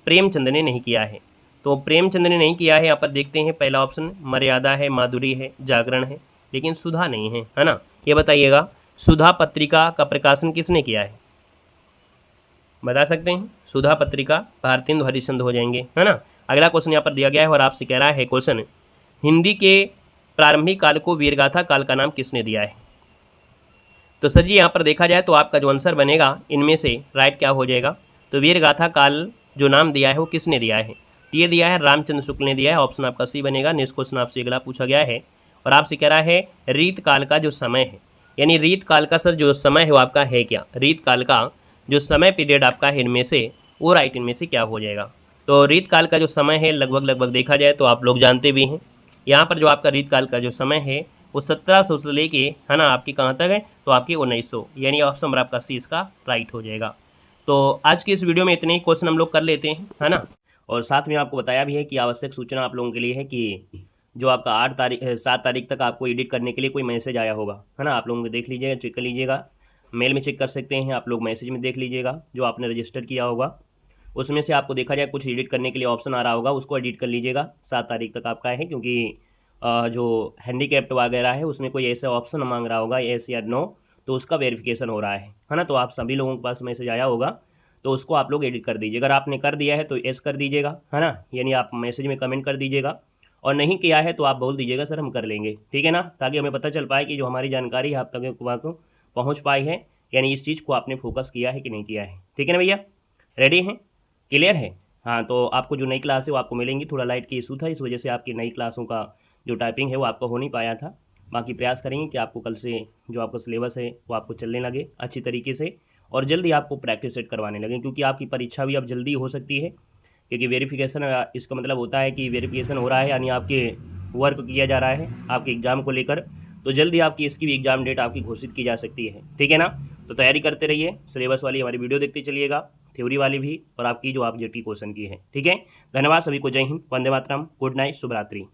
प्रेमचंद ने नहीं किया है? तो प्रेमचंद ने नहीं किया है, यहाँ पर देखते हैं पहला ऑप्शन मर्यादा है, माधुरी है, जागरण है, लेकिन सुधा नहीं है, है ना। ये बताइएगा सुधा पत्रिका का प्रकाशन किसने किया है? बता सकते हैं? सुधा पत्रिका भारतेंदु हरिश्चंद्र हो जाएंगे, है ना। अगला क्वेश्चन यहाँ पर दिया गया है और आपसे कह रहा है क्वेश्चन, हिंदी के प्रारंभिक काल को वीरगाथा काल का नाम किसने दिया है? तो सर जी यहाँ पर देखा जाए तो आपका जो आंसर बनेगा इनमें से राइट क्या हो जाएगा? तो वीरगाथा काल जो नाम दिया है वो किसने दिया है? ये दिया है रामचंद्र शुक्ल ने दिया है, ऑप्शन आपका सी बनेगा। नेक्स्ट क्वेश्चन आपसे अगला पूछा गया है और आपसे कह रहा है रीत काल का जो समय है, यानी रीत काल का सर जो समय है वो आपका है क्या? रीत काल का जो समय पीरियड आपका है इनमें से वो राइट इनमें से क्या हो जाएगा? तो रीत काल का जो समय है लगभग देखा जाए तो आप लोग जानते भी हैं, यहाँ पर जो आपका रीत काल का जो समय है वो 1700 से लेके, है ना, आपकी कहाँ तक है? तो आपकी 1900, यानी ऑप्शन नंबर आपका सी इसका राइट हो जाएगा। तो आज की इस वीडियो में इतने ही क्वेश्चन हम लोग कर लेते हैं, है ना। और साथ में आपको बताया भी है कि आवश्यक सूचना आप लोगों के लिए है कि जो आपका 7 तारीख तक आपको एडिट करने के लिए कोई मैसेज आया होगा, है ना, आप लोगों को देख लीजिएगा, चेक कर लीजिएगा, मेल में चेक कर सकते हैं आप लोग, मैसेज में देख लीजिएगा, जो आपने रजिस्टर किया होगा उसमें से आपको देखा जाए कुछ एडिट करने के लिए ऑप्शन आ रहा होगा, उसको एडिट कर लीजिएगा। 7 तारीख तक आपका है, क्योंकि जो हैंडीकैप्ड वगैरह है उसमें कोई ऐसा ऑप्शन मांग रहा होगा येस या नो, तो उसका वेरिफिकेशन हो रहा है ना। तो आप सभी लोगों के पास मैसेज आया होगा तो उसको आप लोग एडिट कर दीजिए। अगर आपने कर दिया है तो येस कर दीजिएगा, है ना, यानी आप मैसेज में कमेंट कर दीजिएगा, और नहीं किया है तो आप बोल दीजिएगा सर हम कर लेंगे, ठीक है ना, ताकि हमें पता चल पाए कि जो हमारी जानकारी है आप तक पहुँच पाई है, यानी इस चीज़ को आपने फोकस किया है कि नहीं किया है, ठीक है ना भैया। रेडी हैं? क्लियर है? हाँ, तो आपको जो नई क्लास है वो आपको मिलेंगी। थोड़ा लाइट की इशू था, इस वजह से आपकी नई क्लासों का जो टाइपिंग है वो आपका हो नहीं पाया था। बाकी प्रयास करेंगे कि आपको कल से जो आपका सिलेबस है वो आपको चलने लगे अच्छी तरीके से, और जल्दी आपको प्रैक्टिस सेट करवाने लगे, क्योंकि आपकी परीक्षा भी अब जल्दी हो सकती है, क्योंकि वेरिफिकेशन इसका मतलब होता है कि वेरिफिकेशन हो रहा है, यानी आपके वर्क किया जा रहा है आपके एग्ज़ाम को लेकर, तो जल्दी आपकी इसकी भी एग्ज़ाम डेट आपकी घोषित की जा सकती है, ठीक है ना। तो तैयारी करते रहिए, सिलेबस वाली हमारी वीडियो देखते चलिएगा, थ्योरी वाली भी, और आपकी जो ऑब्जेक्टिव क्वेश्चन की है, ठीक है। धन्यवाद सभी को, जय हिंद, वंदे मातरम, गुड नाइट, शुभ रात्रि।